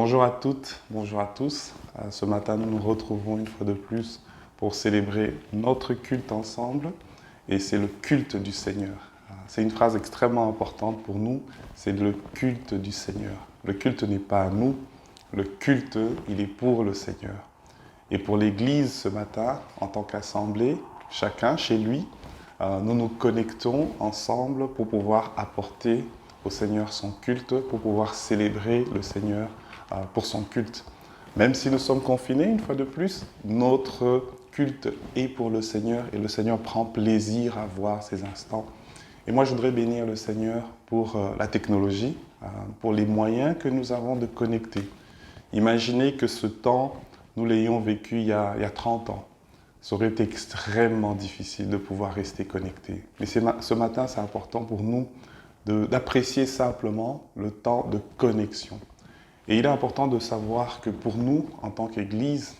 Bonjour à toutes, bonjour à tous. Ce matin, nous nous retrouvons une fois de plus pour célébrer notre culte ensemble et c'est le culte du Seigneur. C'est une phrase extrêmement importante pour nous, c'est le culte du Seigneur. Le culte n'est pas à nous, le culte, il est pour le Seigneur. Et pour l'Église ce matin, en tant qu'assemblée, chacun chez lui, nous nous connectons ensemble pour pouvoir apporter au Seigneur son culte, pour pouvoir célébrer le Seigneur pour son culte. Même si nous sommes confinés, une fois de plus, notre culte est pour le Seigneur et le Seigneur prend plaisir à voir ces instants. Et moi, je voudrais bénir le Seigneur pour la technologie, pour les moyens que nous avons de connecter. Imaginez que ce temps, nous l'ayons vécu il y a 30 ans. Ça aurait été extrêmement difficile de pouvoir rester connecté. Mais ce matin, c'est important pour nous d'apprécier simplement le temps de connexion. Et il est important de savoir que pour nous, en tant qu'Église,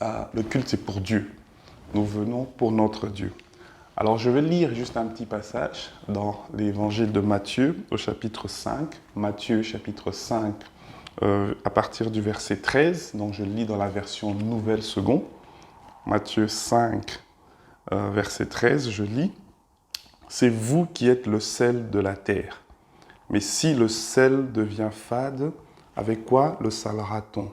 le culte, c'est pour Dieu. Nous venons pour notre Dieu. Alors, je vais lire juste un petit passage dans l'évangile de Matthieu, au chapitre 5. Matthieu, chapitre 5, à partir du verset 13. Donc, je lis dans la version Nouvelle Seconde. Matthieu 5, verset 13, je lis. « C'est vous qui êtes le sel de la terre. Mais si le sel devient fade, avec quoi le salera-t-on?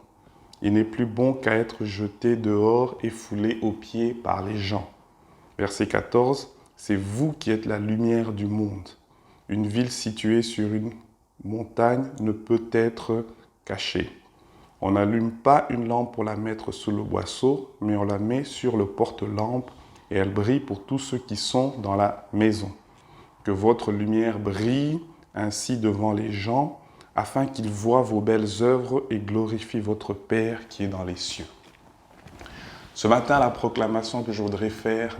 Il n'est plus bon qu'à être jeté dehors et foulé aux pieds par les gens. » Verset 14, « C'est vous qui êtes la lumière du monde. Une ville située sur une montagne ne peut être cachée. On n'allume pas une lampe pour la mettre sous le boisseau, mais on la met sur le porte-lampe et elle brille pour tous ceux qui sont dans la maison. Que votre lumière brille ainsi devant les gens, afin qu'ils voient vos belles œuvres et glorifient votre Père qui est dans les cieux. » Ce matin, la proclamation que je voudrais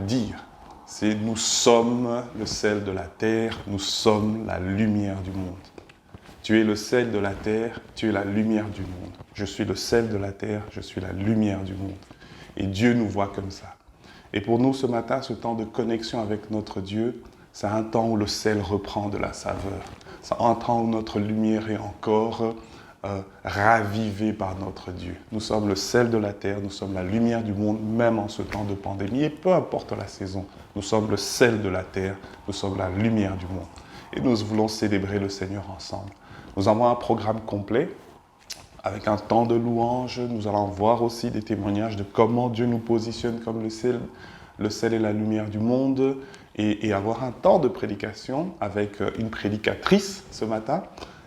dire, c'est « Nous sommes le sel de la terre, nous sommes la lumière du monde. » Tu es le sel de la terre, tu es la lumière du monde. Je suis le sel de la terre, je suis la lumière du monde. Et Dieu nous voit comme ça. Et pour nous, ce matin, ce temps de connexion avec notre Dieu, c'est un temps où le sel reprend de la saveur. C'est un temps où notre lumière est encore ravivée par notre Dieu. Nous sommes le sel de la terre, nous sommes la lumière du monde, même en ce temps de pandémie. Et peu importe la saison, nous sommes le sel de la terre, nous sommes la lumière du monde. Et nous voulons célébrer le Seigneur ensemble. Nous avons un programme complet avec un temps de louange. Nous allons voir aussi des témoignages de comment Dieu nous positionne comme le sel et la lumière du monde et avoir un temps de prédication avec une prédicatrice ce matin.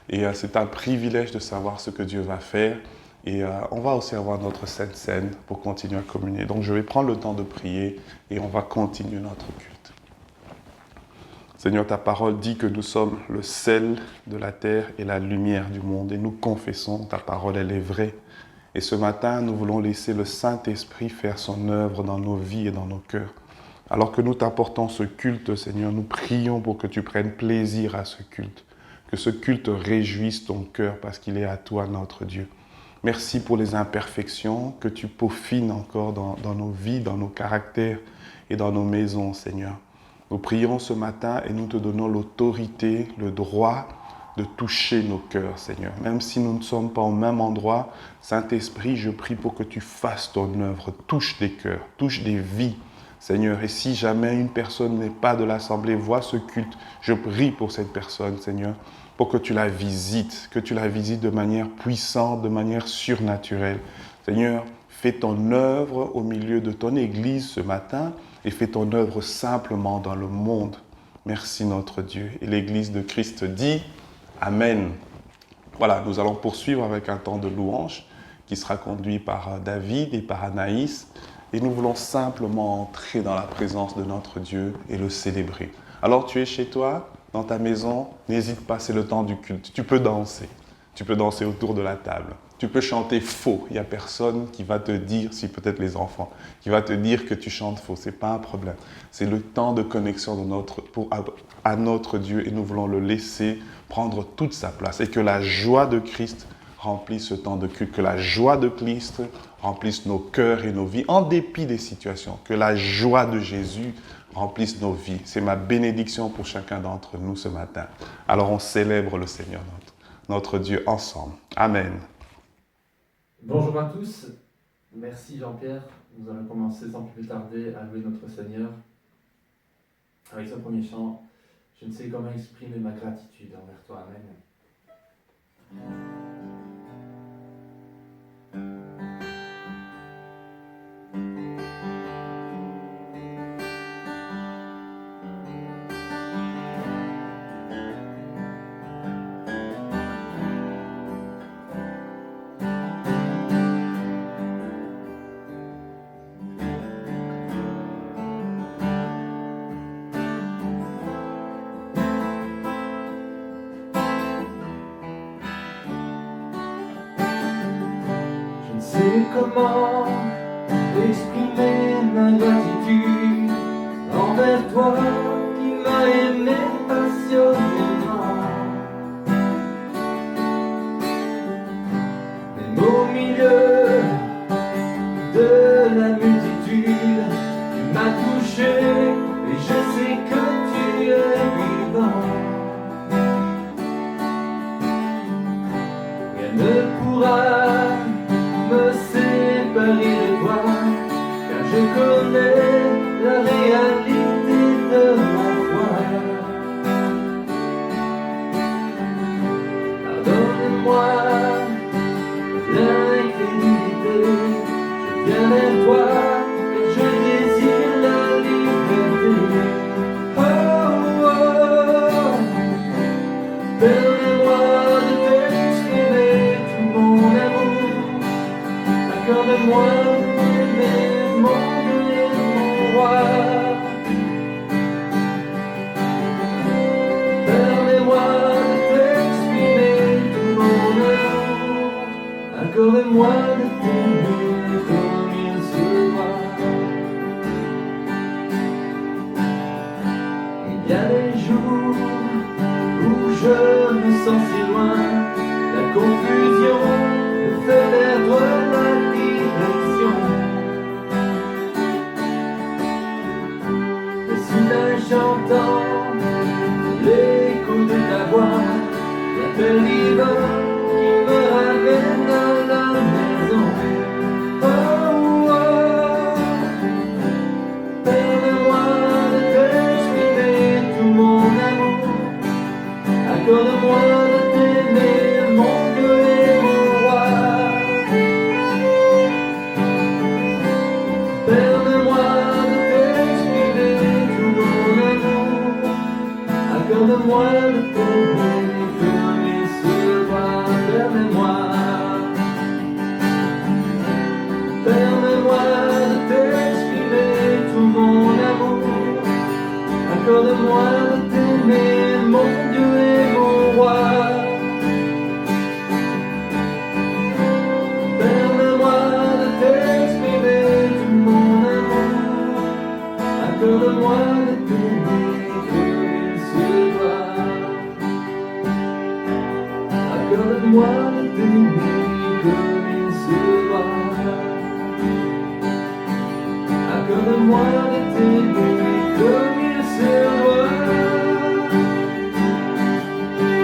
Et c'est un privilège de savoir ce que Dieu va faire. Et on va aussi avoir notre Sainte Seine pour continuer à communier. Donc je vais prendre le temps de prier et on va continuer notre culte. Seigneur, ta parole dit que nous sommes le sel de la terre et la lumière du monde. Et nous confessons, ta parole, elle est vraie. Et ce matin, nous voulons laisser le Saint-Esprit faire son œuvre dans nos vies et dans nos cœurs. Alors que nous t'apportons ce culte, Seigneur, nous prions pour que tu prennes plaisir à ce culte. Que ce culte réjouisse ton cœur parce qu'il est à toi, notre Dieu. Merci pour les imperfections que tu peaufines encore dans nos vies, dans nos caractères et dans nos maisons, Seigneur. Nous prions ce matin et nous te donnons l'autorité, le droit de toucher nos cœurs, Seigneur. Même si nous ne sommes pas au même endroit, Saint-Esprit, je prie pour que tu fasses ton œuvre. Touche des cœurs, touche des vies, Seigneur. Et si jamais une personne n'est pas de l'Assemblée, voit ce culte, je prie pour cette personne, Seigneur, pour que tu la visites de manière puissante, de manière surnaturelle. Seigneur, fais ton œuvre au milieu de ton Église ce matin et fais ton œuvre simplement dans le monde. Merci notre Dieu. Et l'Église de Christ dit Amen. Voilà, nous allons poursuivre avec un temps de louange qui sera conduit par David et par Anaïs. Et nous voulons simplement entrer dans la présence de notre Dieu et le célébrer. Alors tu es chez toi, dans ta maison, n'hésite pas, c'est le temps du culte. Tu peux danser autour de la table. Tu peux chanter faux, il n'y a personne qui va te dire, si peut-être les enfants, qui va te dire que tu chantes faux, ce n'est pas un problème. C'est le temps de connexion à notre Dieu et nous voulons le laisser prendre toute sa place et que la joie de Christ remplisse ce temps de culte, que la joie de Christ remplisse nos cœurs et nos vies en dépit des situations, que la joie de Jésus remplisse nos vies. C'est ma bénédiction pour chacun d'entre nous ce matin. Alors on célèbre le Seigneur, notre Dieu ensemble. Amen. Bonjour à tous, merci Jean-Pierre. Nous allons commencer sans plus tarder à louer notre Seigneur avec ce premier chant. Je ne sais comment exprimer ma gratitude envers toi, Amen. Je ne sais comment exprimer ma gratitude envers toi qui m'as aimé passionnément. Même au milieu de la multitude, tu m'as touché et je sais que tu es vivant. Rien ne pourra me séparer de toi, car je connais la réalité de ma foi. Pardonne-moi l'incrédulité, je viens vers toi, car je désire la liberté. Oh, oh, permets-moi de t'exprimer tout mon amour. Accorde-moi d'aimer mon Dieu et mon roi. Permets-moi de t'exprimer tout mon amour. Accorde-moi de t'aimer comme il se doit. Il y a des jours où je me sens si loin, la confusion me fait perdre la direction. Mais soudain j'entends l'écho de ta voix, l'appel divin qui me ramène à la maison. Oh, oh, permets-moi de t'exprimer tout mon amour. Accorde-moi de t'aimer, mon Dieu et mon roi. Permets-moi de t'exprimer tout mon amour. Accorde-moi de t'aimer comme il se doit. Permets-moi de t'exprimer tout mon amour. Accorde-moi de t'aimer, mon Dieu et mon roi. Permets-moi de t'exprimer tout mon amour. Accorde-moi de t'aimer comme il se doit. Accorde-moi de t'aimer comme il se doit. Accorde-moi de t'aimer comme il se doit.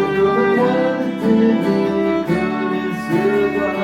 Accorde-moi de t'aimer comme il se doit.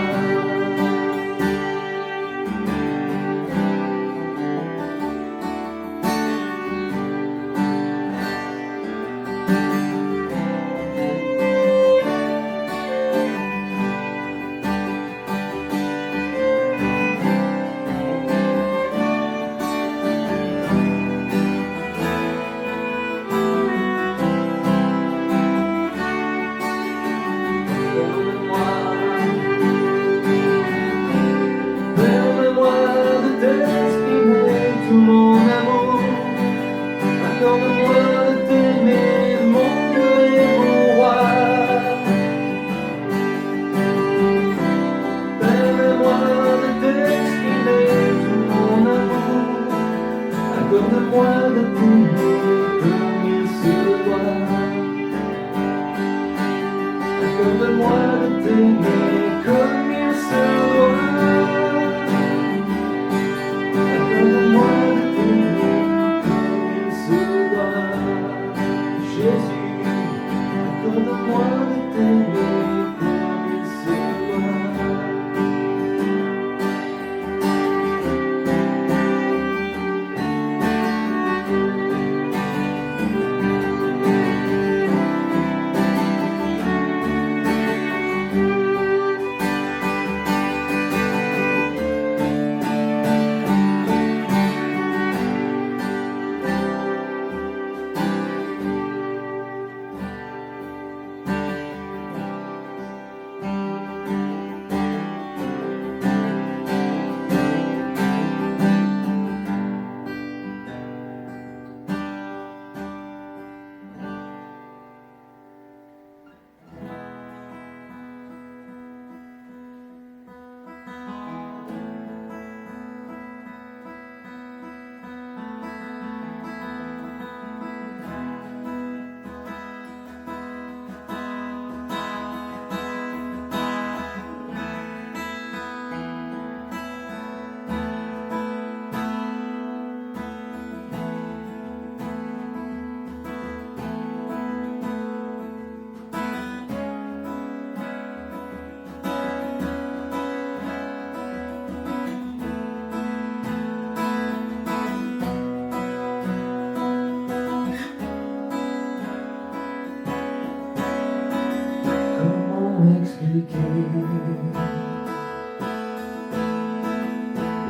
expliquer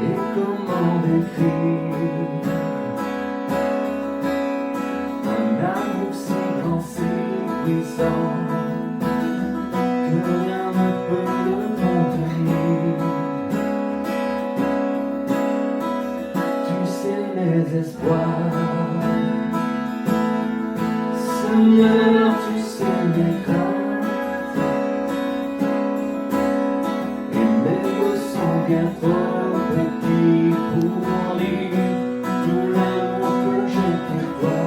et comment décrire un amour si grand, si puissant que rien ne peut le contenir. Tu sais mes espoirs, Seigneur, tu sais mes craintes, et mes mots sont bien trop petits pour lire tout l'amour que j'ai pour toi.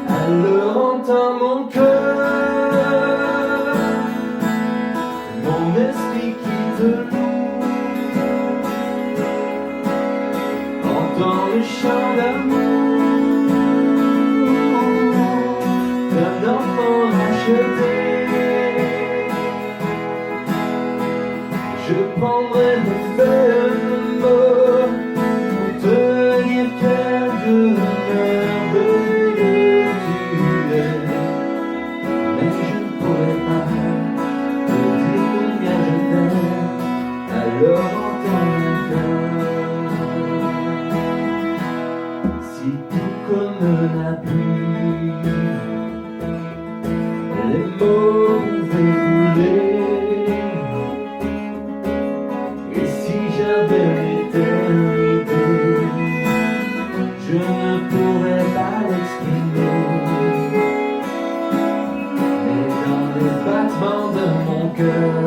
Alors entends mon cœur, mon esprit qui te loue, entends le chant d'amour d'un enfant racheté. Je prendrai mes fermes mots pour te dire quel Dieu merveilleux tu es. Mais je ne pourrai pas te dire combien je t'aime, alors entends mon cœur. Si tout comme la pluie, les mots pouvaient couler, et si j'avais l'éternité, je ne pourrais pas l'exprimer. Mais dans les battements de mon cœur,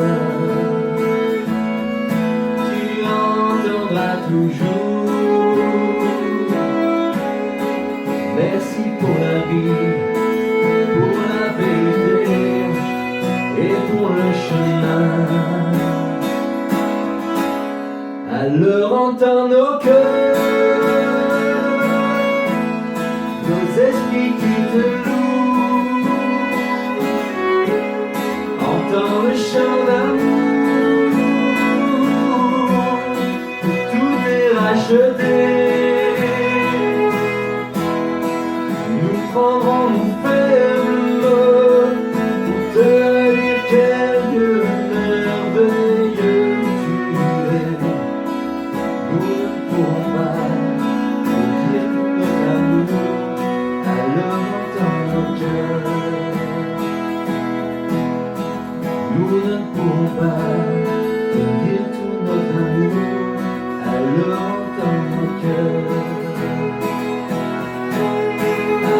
tu entendras toujours. Merci pour la vie, pour la vérité et pour le chemin. Alors entends nos cœurs, nos esprits qui te louent, entends le chant d'amour, que tout est racheté. Nous prendrons nos fermes pour te dire quel Dieu merveilleux tu es. Nous ne pourrons pas te dire tout notre amour, alors entends nos cœurs. Nous ne pourrons pas te dire tout notre amour, alors entends nos cœurs.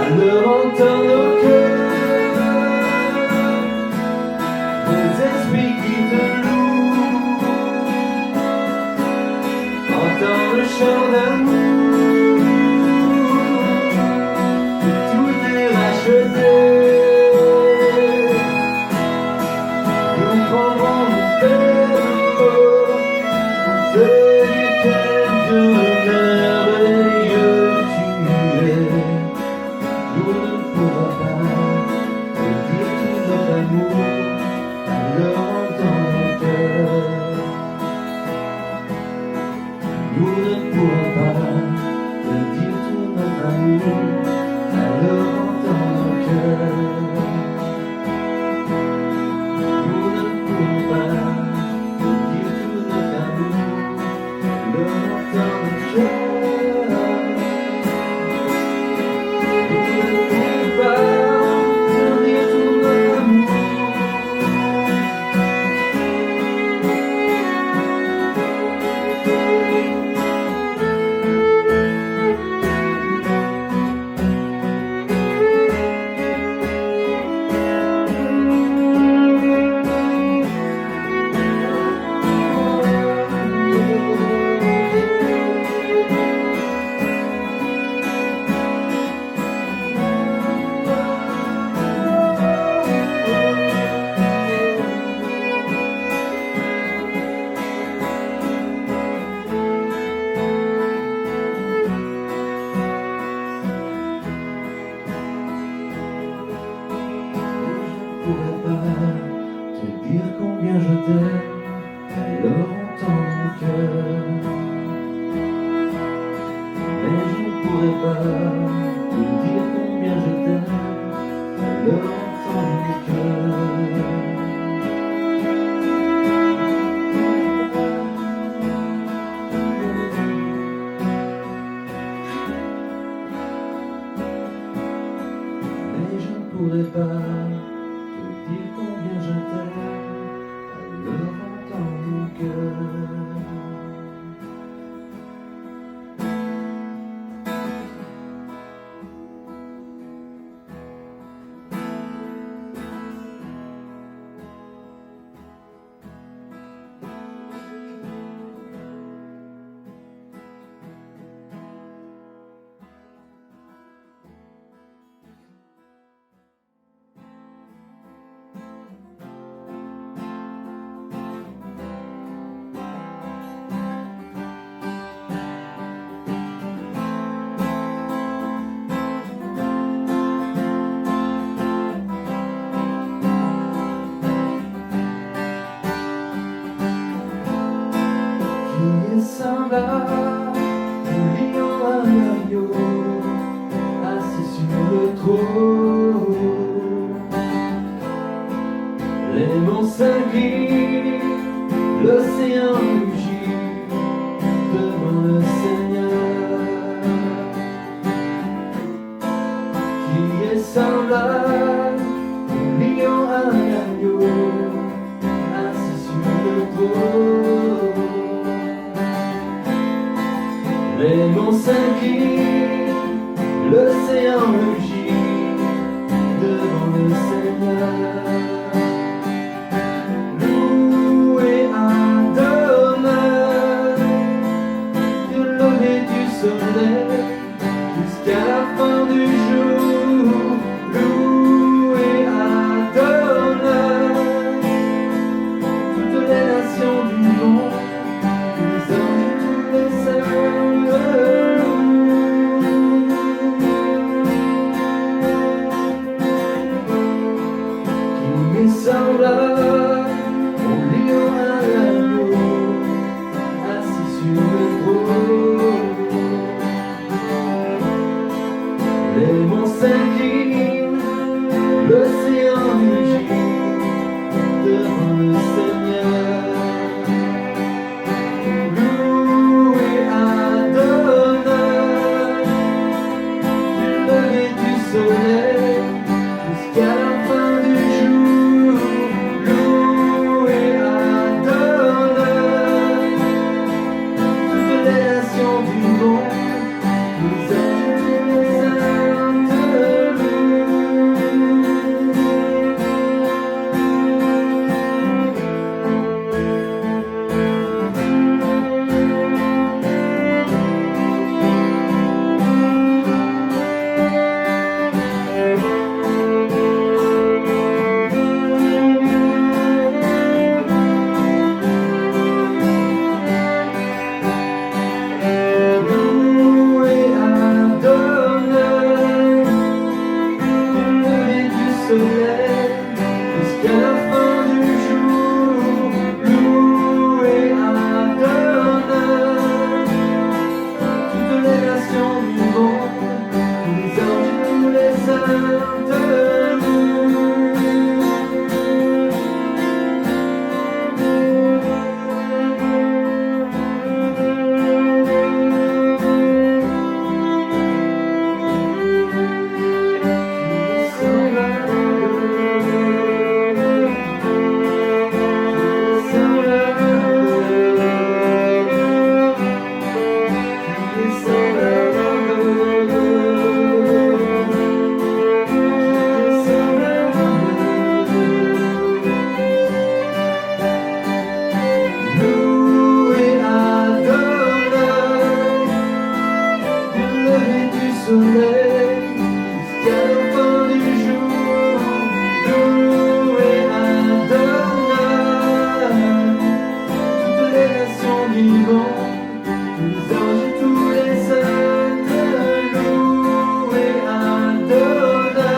Alors entends nos cœurs, nos esprits qui te louent, entends le chant d'amour, que tout est racheté. Nous prendrons nos fermes mots pour te dire quel Dieu merveilleux tu es. Nous ne pourrons pas te dire tout notre amour, alors entends nos cœurs. Nous ne pourrons pas te dire tout notre amour, alors entends nos cœurs. Nous ne pourrons pas te dire tout notre amour, alors entends nos cœurs. dire combien je t'aime, alors entends mon cœur. Mais je ne pourrais pas te dire combien je t'aime, alors entends mon cœur. semblable au lion à l'agneau, assis sur le trône. Les monts s'inclinent, l'océan rugit devant le Seigneur, qui est semblable au lion à l'agneau, assis sur le trône. Les monts s'inclinent, l'océan rugit devant le Seigneur. Louez Adonai, du lever du soleil jusqu'à la fin du jour. Louez Adonai, toutes les nations du monde, les hommes, tous les saints. Semblable au lion à l'agneau, assis sur le trône. Les monts s'inclinent, l'océan rugit devant le Seigneur. Louez Adonai, du lever du soleil jusqu'à la fin du jour. Jusqu'à la fin du jour, louez Adonai, toutes les nations du monde, tous les anges, tous les saints te soleil jusqu'à la fin du jour. Louez Adonai, toutes les nations du monde, tous les anges et tous les saints. Louez Adonai,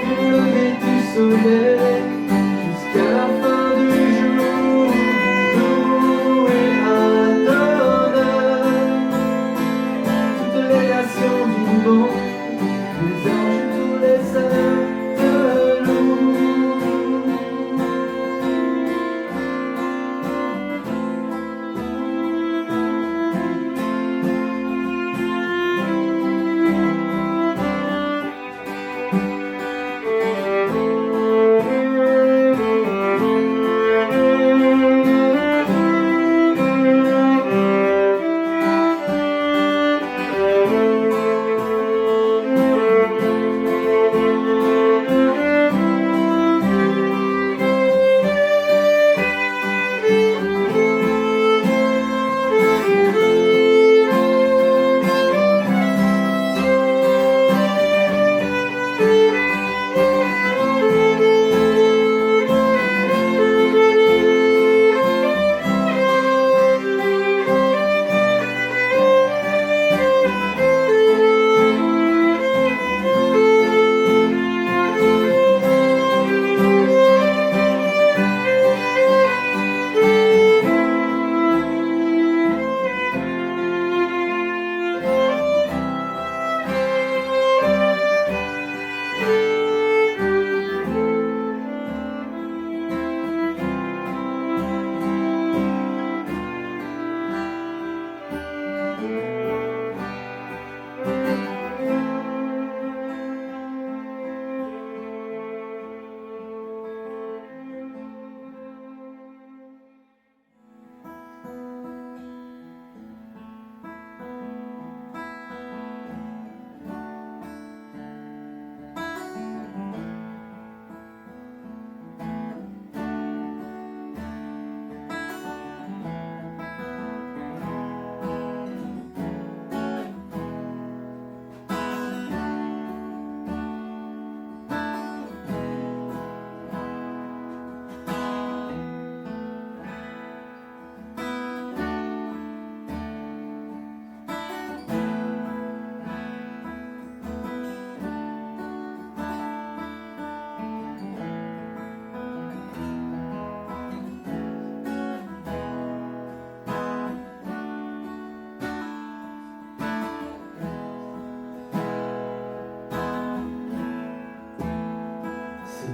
du lever du soleil jusqu'à la fin du jour. Louez Adonai, les nations du monde, les anges, tous les saints te louent.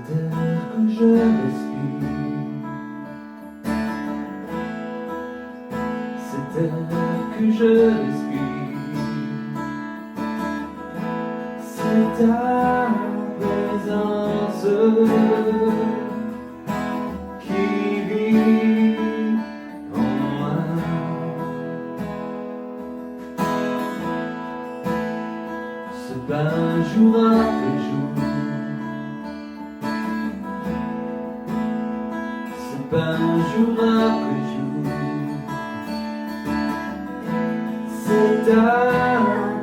Cet air que je respire, cet air que je respire, c'est ta présence qui vit en moi. Ce bain jour après jour, ce bain jour après jour, c'est ta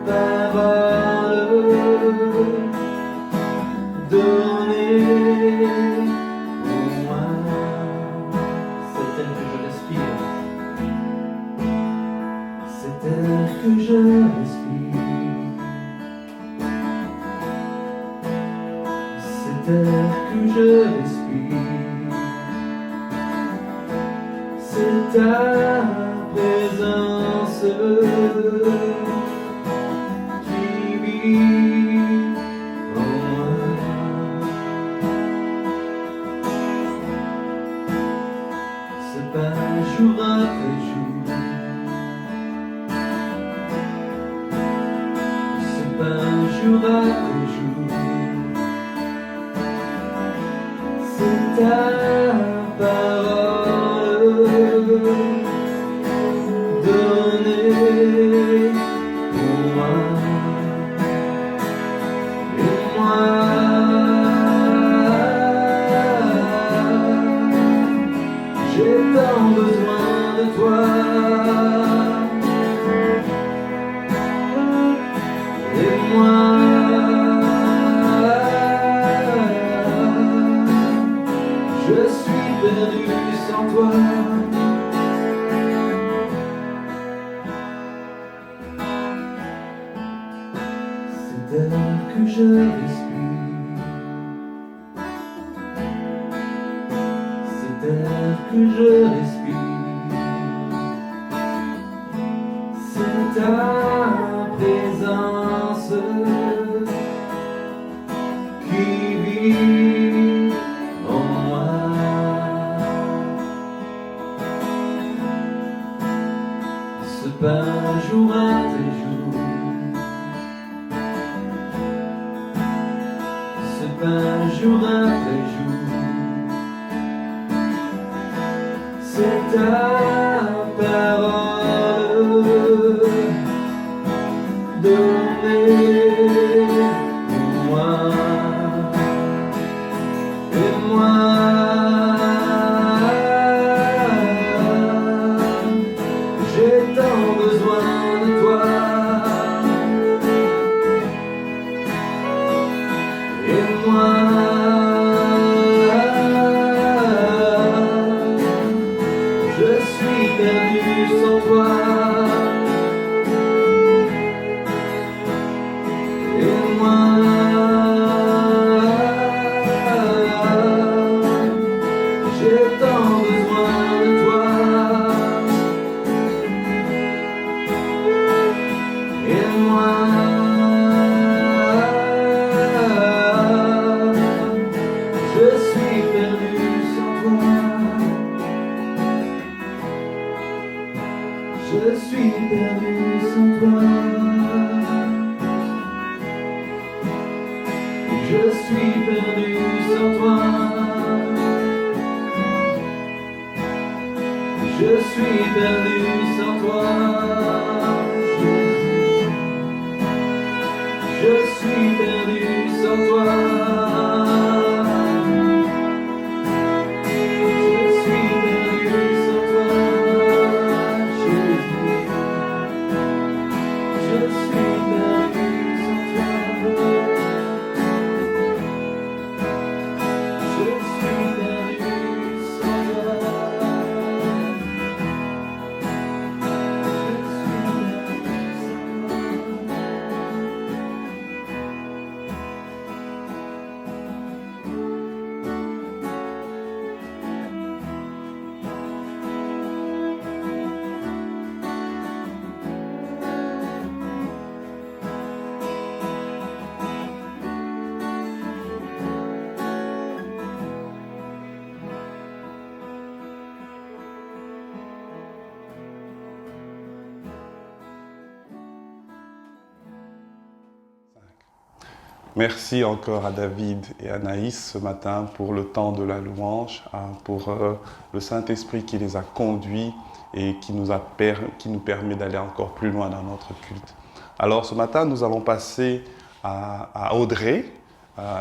parole donnée pour moi. C'est elle que je respire, c'est elle que je respire, c'est elle que je respire, c'est ta présence qui vit en moi. Ce pain jour après jour, ce pain jour après jour, c'est ta parole donnée pour moi. Et moi, j'ai tant besoin de toi. Et moi, je suis perdu sans toi. C'est d'air que je respire, c'est d'air que je respire, c'est ta présence qui vit en moi. Ce pain jour après jour, ce pain jour après jour, c'est ta parole donnée pour moi. Et moi, j'ai tant besoin de toi. Et moi, je suis perdu sans toi. Et moi, j'ai tant besoin de toi. Et moi, je suis perdu sans toi. Je suis perdu sans toi. Je suis perdu sans toi. Je suis perdu sans toi. Je suis perdu sans toi. Je suis perdu sans toi. Jésus. Je suis perdu sans toi. Je suis perdu sans toi. Je Merci encore à David et Anaïs ce matin pour le temps de la louange, pour le Saint-Esprit qui les a conduits et qui nous permet d'aller encore plus loin dans notre culte. Alors ce matin, nous allons passer à Audrey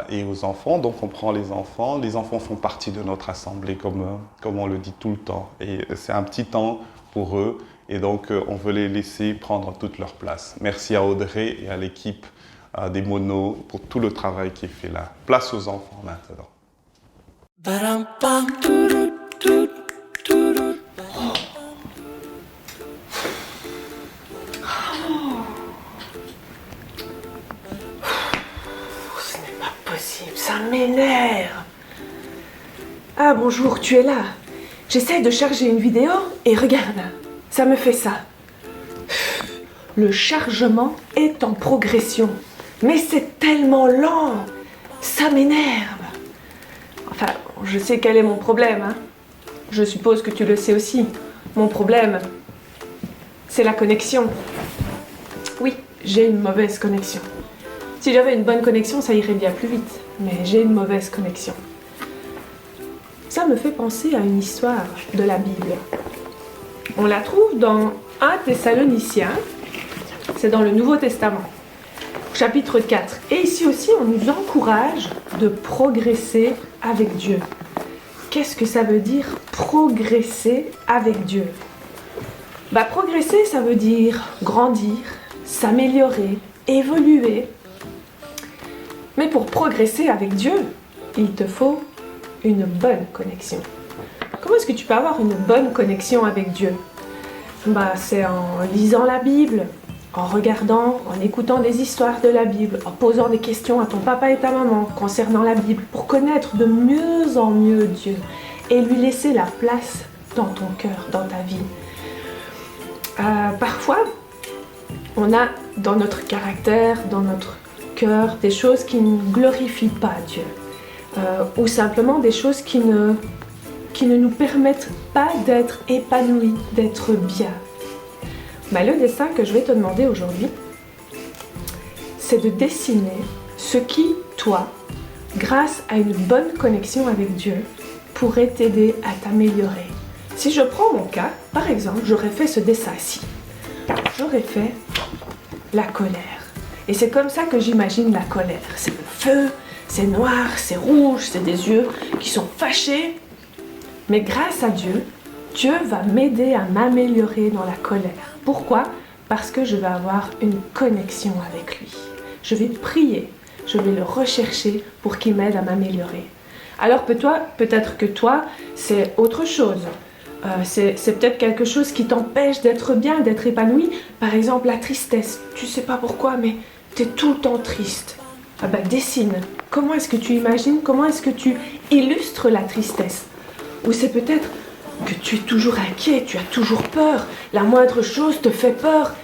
et aux enfants. Donc on prend les enfants. Les enfants font partie de notre assemblée comme on le dit tout le temps. Et c'est un petit temps pour eux. Et donc on veut les laisser prendre toute leur place. Merci à Audrey et à l'équipe des monos pour tout le travail qui est fait là. Place aux enfants maintenant. Ce n'est pas possible, ça m'énerve. Ah bonjour, tu es là. J'essaye de charger une vidéo et regarde, ça me fait ça. Le chargement est en progression. Mais c'est tellement lent, ça m'énerve. Enfin, je sais quel est mon problème, hein. Je suppose que tu le sais aussi. Mon problème, c'est la connexion. Oui, j'ai une mauvaise connexion. Si j'avais une bonne connexion, ça irait bien plus vite. Mais j'ai une mauvaise connexion. Ça me fait penser à une histoire de la Bible. On la trouve dans 1 Thessaloniciens, c'est dans le Nouveau Testament. Chapitre 4. Et ici aussi, on nous encourage de progresser avec Dieu. Qu'est-ce que ça veut dire progresser avec Dieu? Progresser, ça veut dire grandir, s'améliorer, évoluer. Mais pour progresser avec Dieu, il te faut une bonne connexion. Comment est-ce que tu peux avoir une bonne connexion avec Dieu? C'est en lisant la Bible, en regardant, en écoutant des histoires de la Bible, en posant des questions à ton papa et ta maman concernant la Bible, pour connaître de mieux en mieux Dieu et lui laisser la place dans ton cœur, dans ta vie. Parfois, on a dans notre caractère, dans notre cœur, des choses qui ne glorifient pas Dieu, ou simplement des choses qui ne nous permettent pas d'être épanouis, d'être bien. Le dessin que je vais te demander aujourd'hui, c'est de dessiner ce qui, toi, grâce à une bonne connexion avec Dieu, pourrait t'aider à t'améliorer. Si je prends mon cas, par exemple, j'aurais fait ce dessin-ci. J'aurais fait la colère. Et c'est comme ça que j'imagine la colère. C'est le feu, c'est noir, c'est rouge, c'est des yeux qui sont fâchés. Mais grâce à Dieu, Dieu va m'aider à m'améliorer dans la colère. Pourquoi? Parce que je vais avoir une connexion avec lui. Je vais prier, je vais le rechercher pour qu'il m'aide à m'améliorer. Alors peut-être que toi, c'est autre chose. C'est peut-être quelque chose qui t'empêche d'être bien, d'être épanoui. Par exemple, la tristesse. Tu sais pas pourquoi, mais tu es tout le temps triste. Dessine. Comment est-ce que tu imagines? Comment est-ce que tu illustres la tristesse? Ou c'est peut-être que tu es toujours inquiet, tu as toujours peur, la moindre chose te fait peur.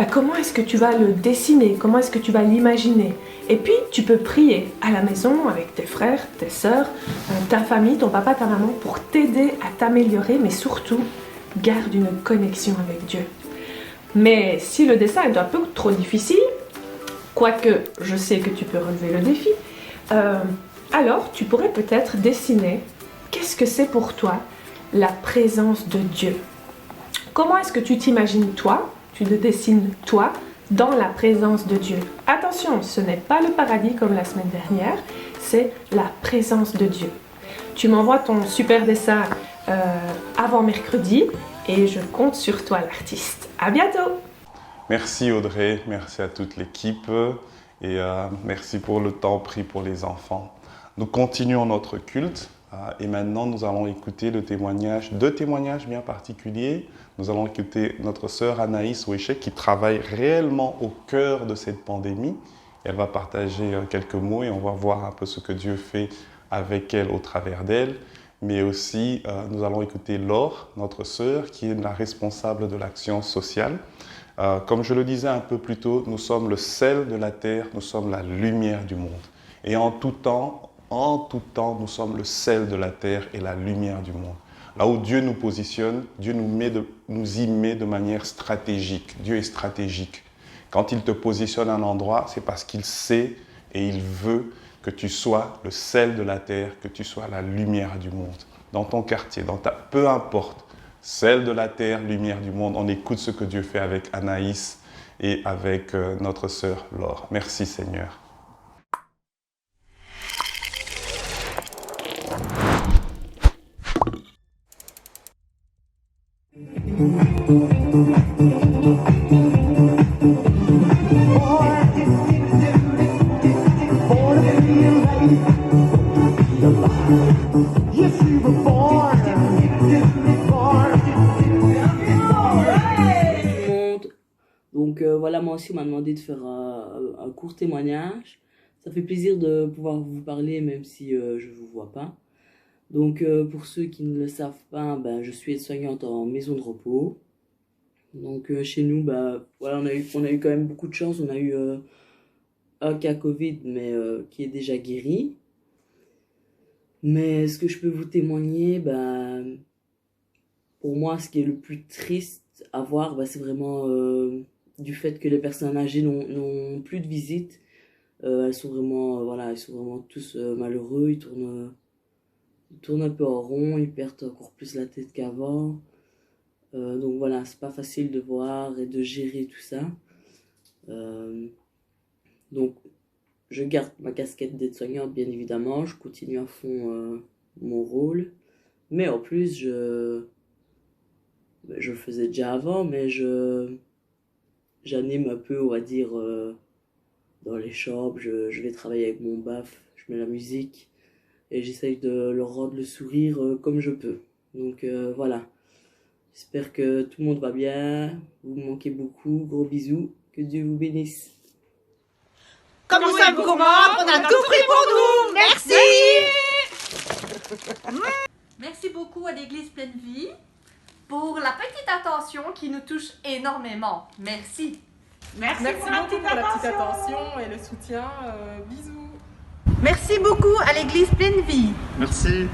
Comment est-ce que tu vas le dessiner? Comment est-ce que tu vas l'imaginer? Et puis, tu peux prier à la maison avec tes frères, tes sœurs, ta famille, ton papa, ta maman, pour t'aider à t'améliorer, mais surtout, garde une connexion avec Dieu. Mais si le dessin est un peu trop difficile, quoique je sais que tu peux relever le défi, alors tu pourrais peut-être dessiner qu'est-ce que c'est pour toi la présence de Dieu. Comment est-ce que tu t'imagines toi, tu te dessines toi, dans la présence de Dieu? Attention, ce n'est pas le paradis comme la semaine dernière, c'est la présence de Dieu. Tu m'envoies ton super dessin avant mercredi et je compte sur toi l'artiste. À bientôt! Merci Audrey, merci à toute l'équipe et merci pour le temps pris pour les enfants. Nous continuons notre culte. Et maintenant, nous allons écouter deux témoignages bien particuliers. Nous allons écouter notre sœur Anaïs Ouéché qui travaille réellement au cœur de cette pandémie. Elle va partager quelques mots et on va voir un peu ce que Dieu fait avec elle au travers d'elle. Mais aussi, nous allons écouter Laure, notre sœur, qui est la responsable de l'action sociale. Comme je le disais un peu plus tôt, nous sommes le sel de la terre, nous sommes la lumière du monde. Et en tout temps, nous sommes le sel de la terre et la lumière du monde. Là où Dieu nous positionne, Dieu nous y met de manière stratégique. Dieu est stratégique. Quand il te positionne à un endroit, c'est parce qu'il sait et il veut que tu sois le sel de la terre, que tu sois la lumière du monde. Dans ton quartier, peu importe, sel de la terre, lumière du monde, on écoute ce que Dieu fait avec Anaïs et avec notre sœur Laure. Merci Seigneur. Donc voilà, moi aussi on m'a demandé de faire un court témoignage. Ça fait plaisir de pouvoir vous parler même si je ne vous vois pas. Donc pour ceux qui ne le savent pas, je suis aide-soignante en maison de repos. Donc chez nous, voilà, on a eu quand même beaucoup de chance. On a eu un cas Covid, mais qui est déjà guéri. Mais ce que je peux vous témoigner, pour moi, ce qui est le plus triste à voir, c'est vraiment du fait que les personnes âgées n'ont plus de visite. Elles sont vraiment tous malheureux. Ils tournent un peu en rond, ils perdent encore plus la tête qu'avant. Donc voilà, c'est pas facile de voir et de gérer tout ça. Donc je garde ma casquette d'aide-soignante, bien évidemment. Je continue à fond mon rôle. Mais en plus, je le faisais déjà avant, mais j'anime un peu, on va dire, dans les chambres. Je vais travailler avec mon baf, je mets la musique et j'essaye de leur rendre le sourire comme je peux. Donc voilà, j'espère que tout le monde va bien, vous me manquez beaucoup, gros bisous, que Dieu vous bénisse. Comme nous sommes gourmands, on a tout pris pour nous. Merci. Merci beaucoup à l'Église Pleine Vie pour la petite attention qui nous touche énormément. Merci. Merci beaucoup la pour la petite attention et le soutien. Bisous. Merci beaucoup à l'Église Pleine Vie. Merci.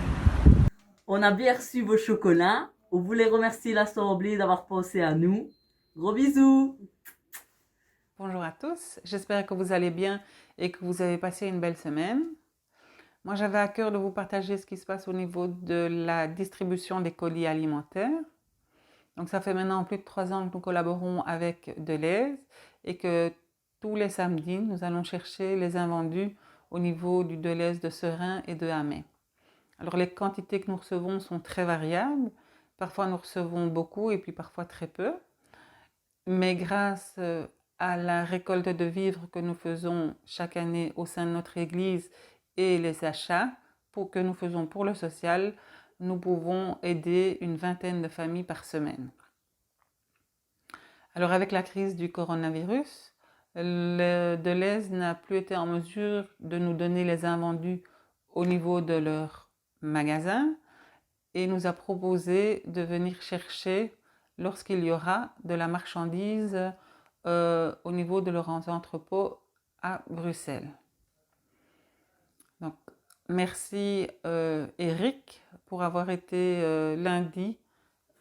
On a bien reçu vos chocolats. On voulait remercier l'Assemblée d'avoir pensé à nous. Gros bisous. Bonjour à tous, j'espère que vous allez bien et que vous avez passé une belle semaine. Moi, j'avais à cœur de vous partager ce qui se passe au niveau de la distribution des colis alimentaires. Donc, ça fait maintenant plus de 3 ans que nous collaborons avec Deleuze et que tous les samedis, nous allons chercher les invendus au niveau du Deleuze de Serein et de Hamay. Alors, les quantités que nous recevons sont très variables. Parfois, nous recevons beaucoup et puis parfois très peu. Mais grâce à la récolte de vivres que nous faisons chaque année au sein de notre Église et les achats que nous faisons pour le social, nous pouvons aider une 20aine de familles par semaine. Alors avec la crise du coronavirus, le Deleuze n'a plus été en mesure de nous donner les invendus au niveau de leur magasin et nous a proposé de venir chercher lorsqu'il y aura de la marchandise au niveau de leurs entrepôts à Bruxelles. Donc, merci Eric pour avoir été lundi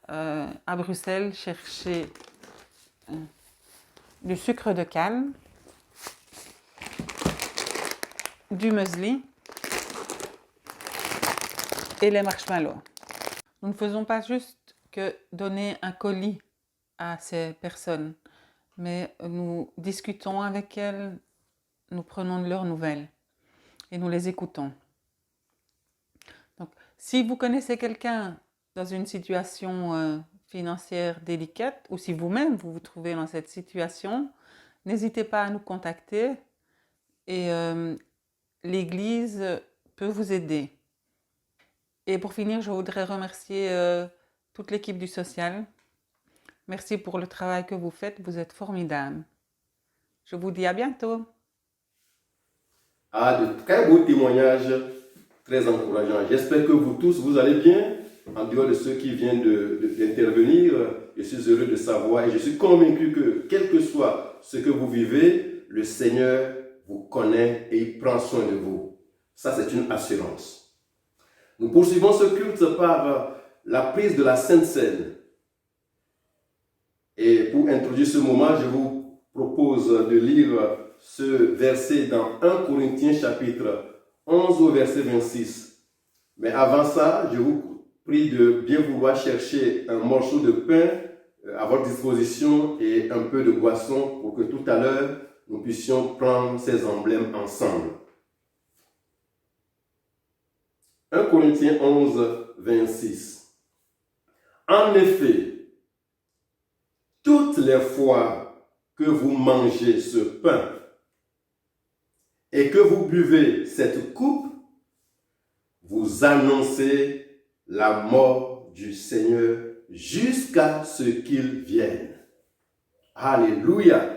à Bruxelles chercher du sucre de canne, du muesli et les marshmallows. Nous ne faisons pas juste que donner un colis à ces personnes, mais nous discutons avec elles, nous prenons de leurs nouvelles et nous les écoutons. Donc, si vous connaissez quelqu'un dans une situation financière délicate ou si vous-même vous trouvez dans cette situation, n'hésitez pas à nous contacter et l'Église peut vous aider. Et pour finir, je voudrais remercier toute l'équipe du social. Merci pour le travail que vous faites, vous êtes formidables. Je vous dis à bientôt. De très beaux témoignages, très encourageants. J'espère que vous tous, vous allez bien, en dehors de ceux qui viennent d'intervenir. Je suis heureux de savoir et je suis convaincu que, quel que soit ce que vous vivez, le Seigneur vous connaît et il prend soin de vous. Ça, c'est une assurance. Nous poursuivons ce culte par la prise de la Sainte Seine. Et pour introduire ce moment, je vous propose de lire ce verset dans 1 Corinthiens chapitre 11 au verset 26. Mais avant ça, je vous prie de bien vouloir chercher un morceau de pain à votre disposition et un peu de boisson pour que tout à l'heure, nous puissions prendre ces emblèmes ensemble. 1 Corinthiens 11, 26. En effet, toutes les fois que vous mangez ce pain et que vous buvez cette coupe, vous annoncez la mort du Seigneur jusqu'à ce qu'il vienne. Alléluia!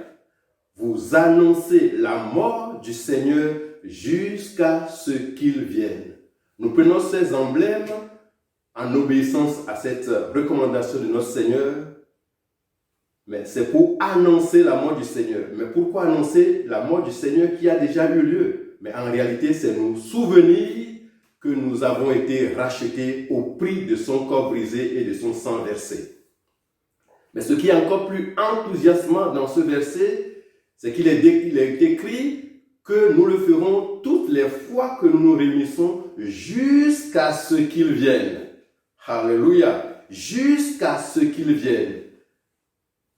Vous annoncez la mort du Seigneur jusqu'à ce qu'il vienne. Nous prenons ces emblèmes en obéissance à cette recommandation de notre Seigneur, mais c'est pour annoncer la mort du Seigneur. Mais pourquoi annoncer la mort du Seigneur qui a déjà eu lieu? Mais en réalité, c'est nous souvenir que nous avons été rachetés au prix de son corps brisé et de son sang versé. Mais ce qui est encore plus enthousiasmant dans ce verset, c'est qu'il est écrit que nous le ferons toutes les fois que nous nous réunissons jusqu'à ce qu'il vienne. Alléluia! Jusqu'à ce qu'il vienne.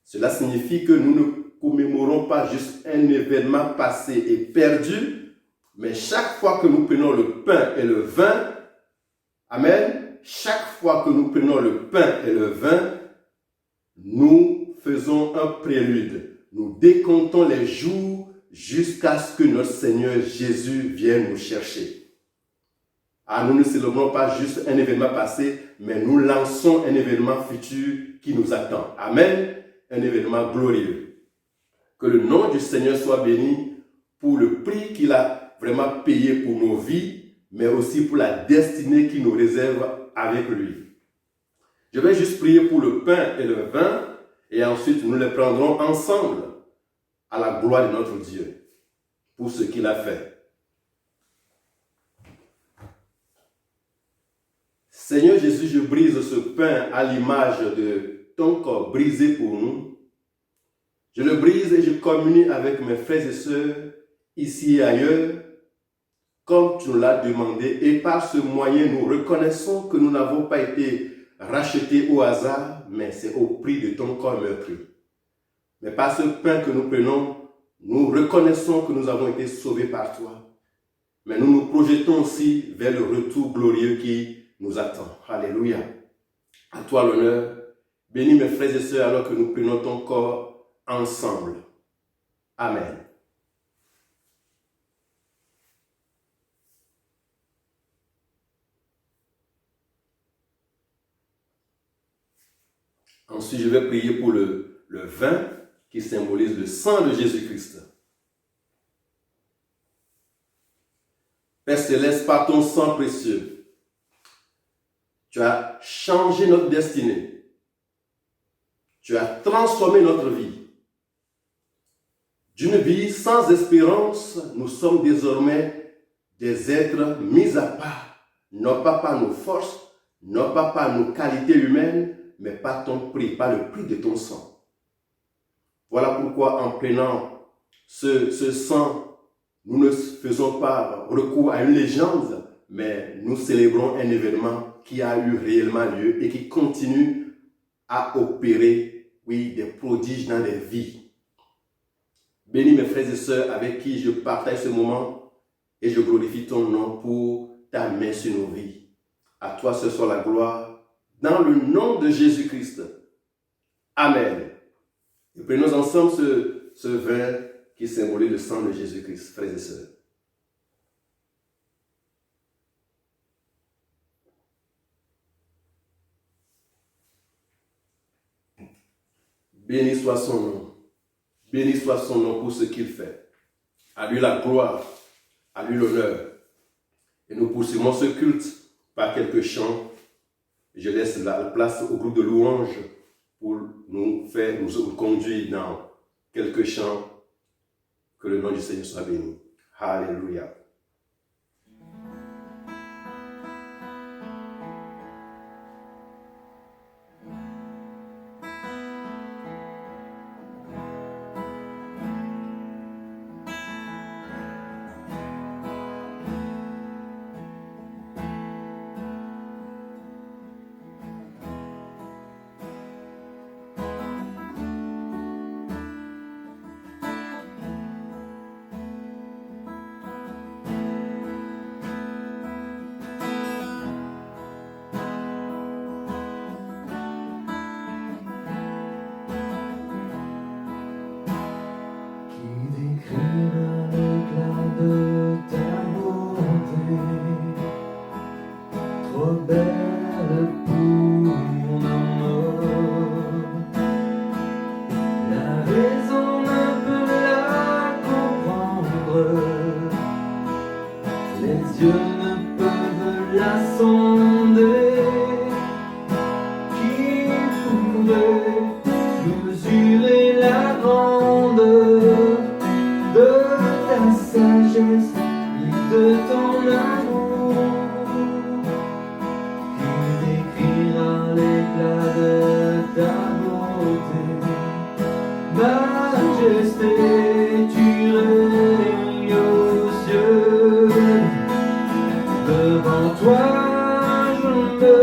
Cela signifie que nous ne commémorons pas juste un événement passé et perdu, mais chaque fois que nous prenons le pain et le vin, amen, chaque fois que nous prenons le pain et le vin, nous faisons un prélude. Nous décomptons les jours jusqu'à ce que notre Seigneur Jésus vienne nous chercher. Nous ne célébrons pas juste un événement passé, mais nous lançons un événement futur qui nous attend. Amen. Un événement glorieux. Que le nom du Seigneur soit béni pour le prix qu'il a vraiment payé pour nos vies, mais aussi pour la destinée qu'il nous réserve avec lui. Je vais juste prier pour le pain et le vin, et ensuite nous les prendrons ensemble à la gloire de notre Dieu pour ce qu'il a fait. Seigneur Jésus, je brise ce pain à l'image de ton corps brisé pour nous. Je le brise et je communie avec mes frères et sœurs ici et ailleurs, comme tu nous l'as demandé. Et par ce moyen, nous reconnaissons que nous n'avons pas été rachetés au hasard, mais c'est au prix de ton corps meurtri. Mais par ce pain que nous prenons, nous reconnaissons que nous avons été sauvés par toi. Mais nous nous projetons aussi vers le retour glorieux qui nous attend. Alléluia. À toi l'honneur. Bénis mes frères et sœurs alors que nous prenons ton corps ensemble. Amen. Ensuite, je vais prier pour le vin qui symbolise le sang de Jésus-Christ. Père Céleste, par ton sang précieux, tu as changé notre destinée. Tu as transformé notre vie. D'une vie sans espérance, nous sommes désormais des êtres mis à part, non pas par nos forces, non pas par nos qualités humaines, mais par ton prix, par le prix de ton sang. Voilà pourquoi en prenant ce sang, nous ne faisons pas recours à une légende, mais nous célébrons un événement qui a eu réellement lieu et qui continue à opérer, oui, des prodiges dans des vies. Bénis mes frères et sœurs avec qui je partage ce moment et je glorifie ton nom pour ta main sur nos vies. À toi ce soit la gloire, dans le nom de Jésus-Christ. Amen. Et prenons ensemble ce vin qui symbolise le sang de Jésus-Christ, frères et sœurs. Béni soit son nom. Béni soit son nom pour ce qu'il fait. À lui la gloire, à lui l'honneur. Et nous poursuivons ce culte par quelques chants. Je laisse la place au groupe de louanges pour nous conduire dans quelques chants. Que le nom du Seigneur soit béni. Alléluia. trop belle pour mon amour. La raison ne peut la comprendre, les yeux ne peuvent la sonder. Qui pourrait mesurer la grandeur de ta sagesse et de ton amour? Qui décrira l'éclat de ta beauté? Majesté, tu règnes aux cieux. Devant toi je me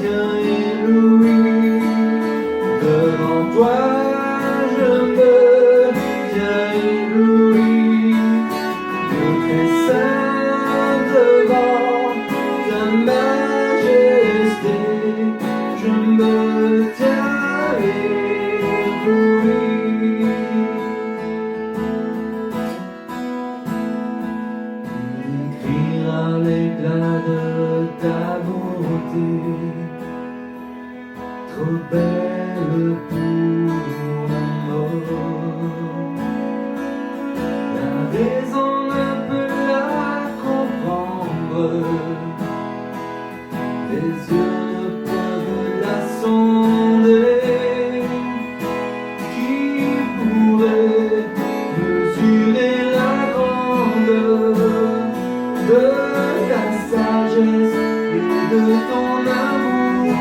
tiens ébloui. Devant toi je me tiens ébloui. Je fais saint devant ta majesté. Je me tiens ébloui. Décrira l'éclat de ta beauté, trop belle pour mon amour. La raison ne peut la comprendre, les yeux ne peuvent la sonder. Qui pourrait mesurer la grandeur de ta sagesse et de ton amour?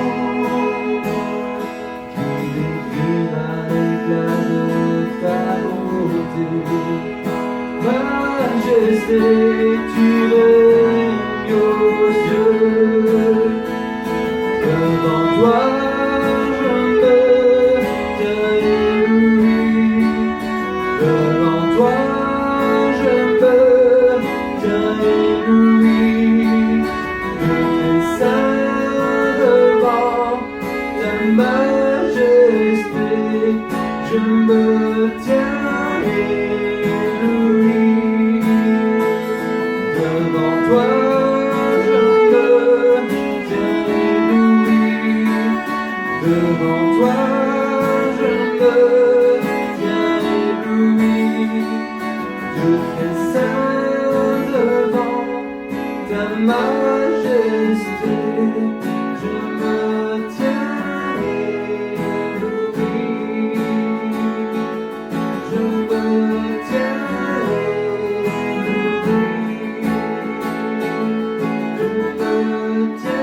Qui décrira l'éclat de ta beauté? Majesté, tu règnes aux cieux. Devant toi je me tiens ébloui. Devant toi je me tiens ébloui. Je fais saint devant ta majesté. Je me tiens ébloui. Devant toi je me tiens ébloui. Devant toi je me tiens ébloui. Je fais saint devant ta majesté. Je me tiens ébloui. Je me tiens ébloui. Je me tiens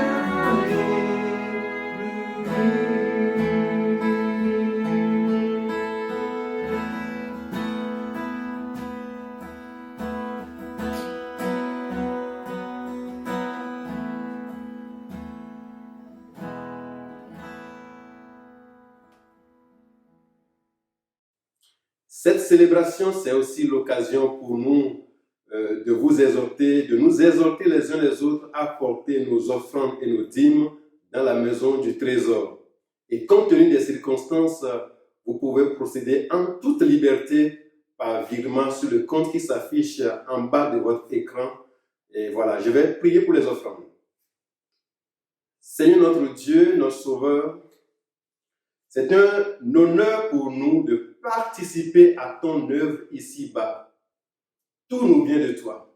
Cette célébration, c'est aussi l'occasion pour nous de vous exhorter, de nous exhorter les uns les autres à porter nos offrandes et nos dîmes dans la maison du trésor. Et compte tenu des circonstances, vous pouvez procéder en toute liberté par virement sur le compte qui s'affiche en bas de votre écran. Et voilà, je vais prier pour les offrandes. Seigneur notre Dieu, notre Sauveur, c'est un honneur pour nous de participer à ton œuvre ici-bas. Tout nous vient de toi.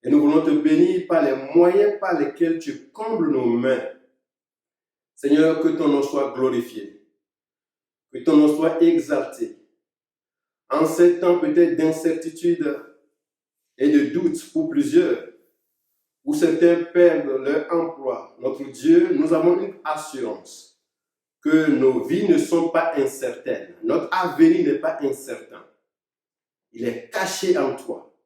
Et nous voulons te bénir par les moyens par lesquels tu combles nos mains. Seigneur, que ton nom soit glorifié, que ton nom soit exalté. En ces temps peut-être d'incertitude et de doute pour plusieurs, où certains perdent leur emploi, notre Dieu, nous avons une assurance que nos vies ne sont pas incertaines. Notre avenir n'est pas incertain. Il est caché en toi.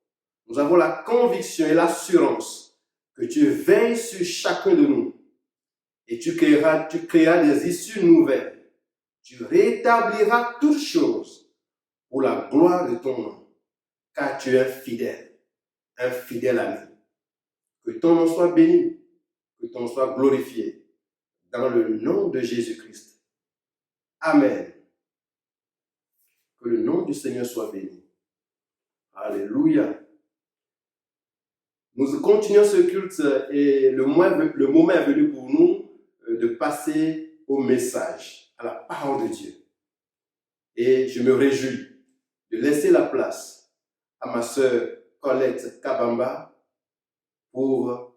Nous avons la conviction et l'assurance que tu veilles sur chacun de nous et tu créeras des issues nouvelles. Tu rétabliras toutes choses pour la gloire de ton nom, car tu es un fidèle ami. Que ton nom soit béni, que ton nom soit glorifié, dans le nom de Jésus-Christ. Amen. Que le nom du Seigneur soit béni. Alléluia. Nous continuons ce culte et le moment est venu pour nous de passer au message, à la parole de Dieu. Et je me réjouis de laisser la place à ma sœur Colette Kabamba pour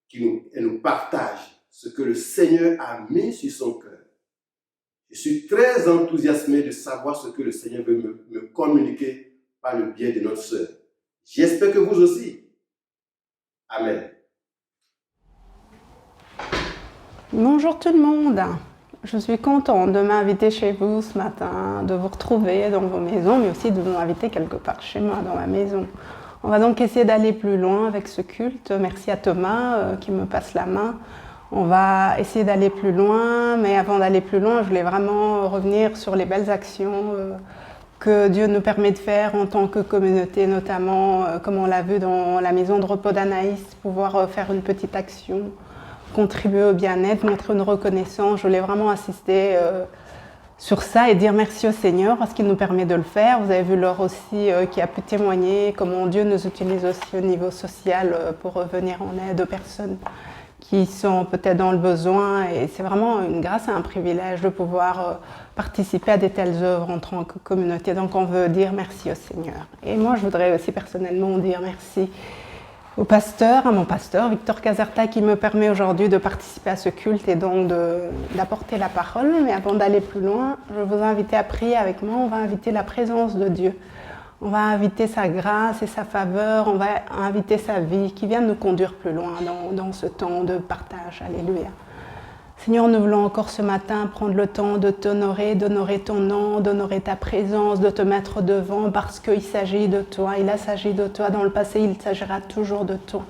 qu'elle nous partage ce que le Seigneur a mis sur son cœur. Je suis très enthousiasmé de savoir ce que le Seigneur veut me communiquer par le biais de notre sœur. J'espère que vous aussi. Amen. Bonjour tout le monde. Je suis contente de m'inviter chez vous ce matin, de vous retrouver dans vos maisons, mais aussi de vous inviter quelque part chez moi, dans ma maison. On va donc essayer d'aller plus loin avec ce culte. Merci à Thomas qui me passe la main. On va essayer d'aller plus loin, mais avant d'aller plus loin, je voulais vraiment revenir sur les belles actions que Dieu nous permet de faire en tant que communauté, notamment comme on l'a vu dans la maison de repos d'Anaïs, pouvoir faire une petite action, contribuer au bien-être, montrer une reconnaissance. Je voulais vraiment insister sur ça et dire merci au Seigneur parce qu'il nous permet de le faire. Vous avez vu Laure aussi qui a pu témoigner comment Dieu nous utilise aussi au niveau social pour venir en aide aux personnes qui sont peut-être dans le besoin. Et c'est vraiment une grâce et un privilège de pouvoir participer à de telles œuvres en tant que communauté. Donc on veut dire merci au Seigneur. Et moi je voudrais aussi personnellement dire merci au pasteur, à mon pasteur Victor Caserta qui me permet aujourd'hui de participer à ce culte et donc d'apporter la parole. Mais avant d'aller plus loin, je vais vous inviter à prier avec moi. On va inviter la présence de Dieu. On va inviter sa grâce et sa faveur, on va inviter sa vie qui vient nous conduire plus loin dans ce temps de partage. Alléluia. Seigneur, nous voulons encore ce matin prendre le temps de t'honorer, d'honorer ton nom, d'honorer ta présence, de te mettre devant parce qu'il s'agit de toi. Il a s'agi de toi dans le passé, il s'agira toujours de toi.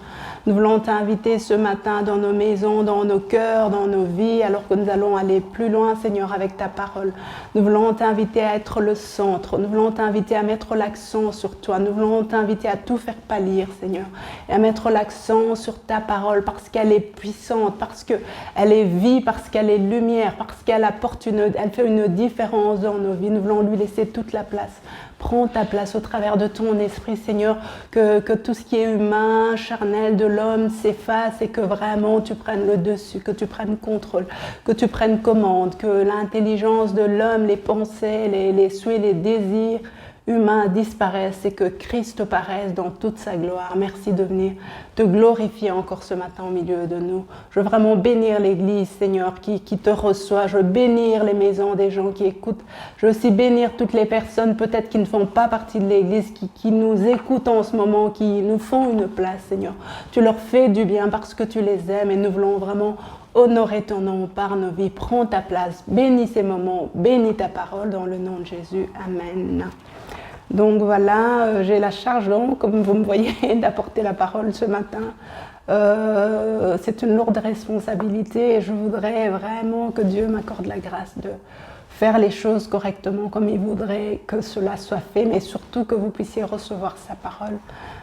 Nous voulons t'inviter ce matin dans nos maisons, dans nos cœurs, dans nos vies, alors que nous allons aller plus loin, Seigneur, avec ta parole. Nous voulons t'inviter à être le centre. Nous voulons t'inviter à mettre l'accent sur toi. Nous voulons t'inviter à tout faire pâlir, Seigneur, et à mettre l'accent sur ta parole parce qu'elle est puissante, parce qu'elle est vie, parce qu'elle est lumière, parce qu'elle elle fait une différence dans nos vies. Nous voulons lui laisser toute la place. Prends ta place au travers de ton esprit, Seigneur, que tout ce qui est humain, charnel de l'homme s'efface et que vraiment tu prennes le dessus, que tu prennes contrôle, que tu prennes commande, que l'intelligence de l'homme, les pensées, les souhaits, les désirs humains disparaissent et que Christ paraisse dans toute sa gloire. Merci de venir te glorifier encore ce matin au milieu de nous. Je veux vraiment bénir l'Église, Seigneur, qui te reçoit. Je veux bénir les maisons des gens qui écoutent. Je veux aussi bénir toutes les personnes peut-être qui ne font pas partie de l'Église, qui nous écoutent en ce moment, qui nous font une place, Seigneur. Tu leur fais du bien parce que tu les aimes et nous voulons vraiment honorer ton nom par nos vies. Prends ta place, bénis ces moments, bénis ta parole dans le nom de Jésus. Amen. Donc voilà, j'ai la charge, donc, comme vous me voyez, d'apporter la parole ce matin. C'est une lourde responsabilité et je voudrais vraiment que Dieu m'accorde la grâce de faire les choses correctement comme il voudrait que cela soit fait, mais surtout que vous puissiez recevoir sa parole.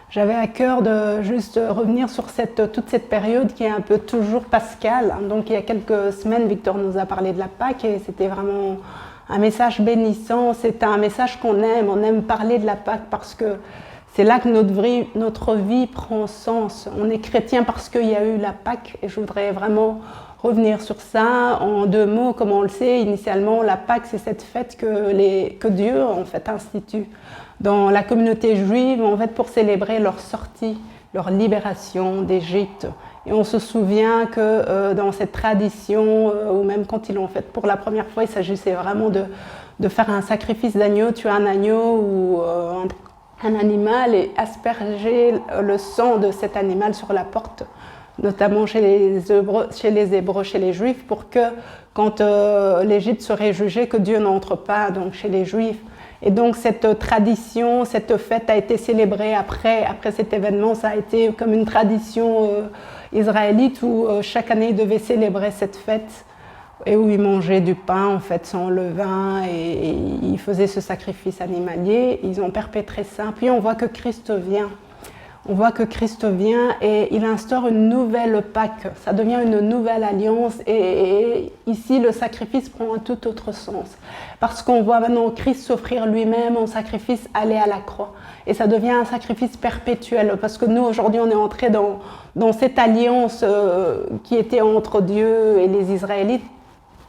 J'avais à cœur de juste revenir sur toute cette période qui est un peu toujours pascale. Donc il y a quelques semaines, Victor nous a parlé de la Pâque et c'était vraiment un message bénissant. C'est un message qu'on aime. On aime parler de la Pâque parce que c'est là que notre vie prend sens. On est chrétien parce qu'il y a eu la Pâque et je voudrais vraiment revenir sur ça en deux mots. Comme on le sait, initialement, la Pâque, c'est cette fête que Dieu en fait institue dans la communauté juive en fait pour célébrer leur sortie, leur libération d'Égypte. Et on se souvient que dans cette tradition, ou même quand ils l'ont faite pour la première fois, il s'agissait vraiment de faire un sacrifice d'agneau, tuer un agneau ou un animal et asperger le sang de cet animal sur la porte, notamment chez les Hébreux, chez les Juifs, pour que quand l'Égypte serait jugée, que Dieu n'entre pas donc, chez les Juifs. Et donc cette tradition, cette fête a été célébrée après cet événement. Ça a été comme une tradition israélite où chaque année ils devaient célébrer cette fête et où ils mangeaient du pain en fait sans levain et ils faisaient ce sacrifice animalier. Ils ont perpétré ça. Puis on voit que Christ vient. on voit que Christ vient et il instaure une nouvelle Pâque. Ça devient une nouvelle alliance et ici le sacrifice prend un tout autre sens. Parce qu'on voit maintenant Christ s'offrir lui-même en sacrifice, aller à la croix. Et ça devient un sacrifice perpétuel parce que nous aujourd'hui on est entrés dans cette alliance qui était entre Dieu et les Israélites.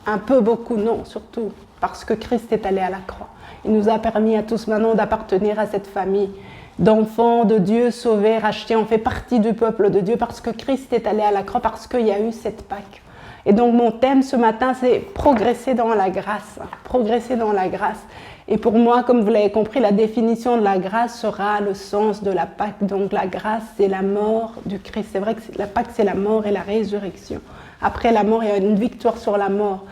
Un peu, beaucoup, non, surtout parce que Christ est allé à la croix. Il nous a permis à tous maintenant d'appartenir à cette famille d'enfants de Dieu sauvés, rachetés. On fait partie du peuple de Dieu parce que Christ est allé à la croix, parce qu'il y a eu cette Pâque. Et donc mon thème ce matin, c'est progresser dans la grâce. Progresser dans la grâce. Et pour moi, comme vous l'avez compris, la définition de la grâce sera le sens de la Pâque. Donc la grâce, c'est la mort du Christ. C'est vrai que la Pâque, c'est la mort et la résurrection. Après la mort, il y a une victoire sur la mort.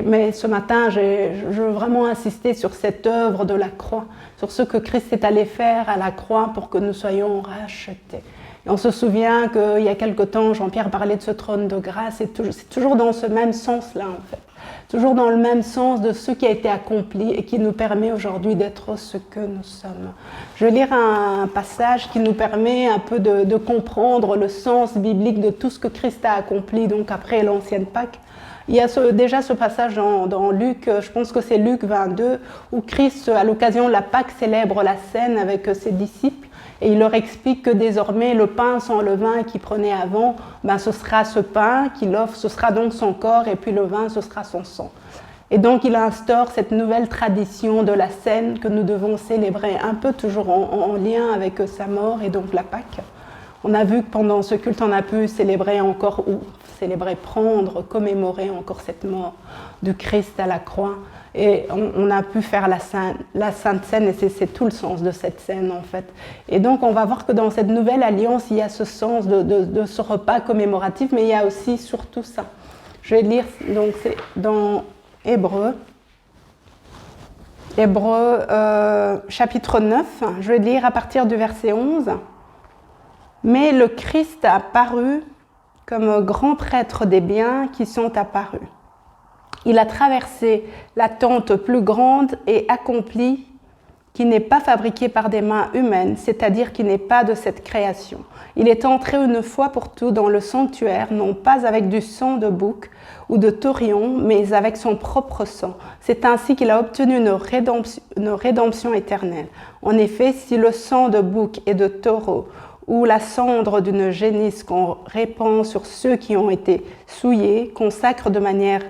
Mais ce matin, je veux vraiment insister sur cette œuvre de la croix, sur ce que Christ est allé faire à la croix pour que nous soyons rachetés. Et on se souvient qu'il y a quelque temps, Jean-Pierre parlait de ce trône de grâce, c'est toujours dans ce même sens-là en fait. Toujours dans le même sens de ce qui a été accompli et qui nous permet aujourd'hui d'être ce que nous sommes. Je vais lire un passage qui nous permet un peu de comprendre le sens biblique de tout ce que Christ a accompli, donc après l'ancienne Pâque. Il y a déjà ce passage dans Luc, je pense que c'est Luc 22, où Christ, à l'occasion de la Pâque, célèbre la scène avec ses disciples. Et il leur explique que désormais, le pain sans le vin qu'il prenait avant, ce sera ce pain qu'il offre, ce sera donc son corps, et puis le vin, ce sera son sang. Et donc, il instaure cette nouvelle tradition de la scène que nous devons célébrer, un peu toujours en lien avec sa mort et donc la Pâque. On a vu que pendant ce culte, on a pu célébrer encore, ou célébrer, prendre, commémorer encore cette mort du Christ à la croix. Et on a pu faire la Sainte Seine, et c'est tout le sens de cette scène en fait. Et donc on va voir que dans cette nouvelle alliance, il y a ce sens de ce repas commémoratif, mais il y a aussi surtout ça. Je vais lire, donc c'est dans Hébreux chapitre 9, je vais lire à partir du verset 11. « Mais le Christ a paru comme grand prêtre des biens qui sont apparus. Il a traversé la tente plus grande et accompli qui n'est pas fabriquée par des mains humaines, c'est-à-dire qui n'est pas de cette création. Il est entré une fois pour toutes dans le sanctuaire, non pas avec du sang de bouc ou de taurion, mais avec son propre sang. C'est ainsi qu'il a obtenu une rédemption éternelle. En effet, si le sang de bouc et de taureau ou la cendre d'une génisse qu'on répand sur ceux qui ont été souillés consacre de manière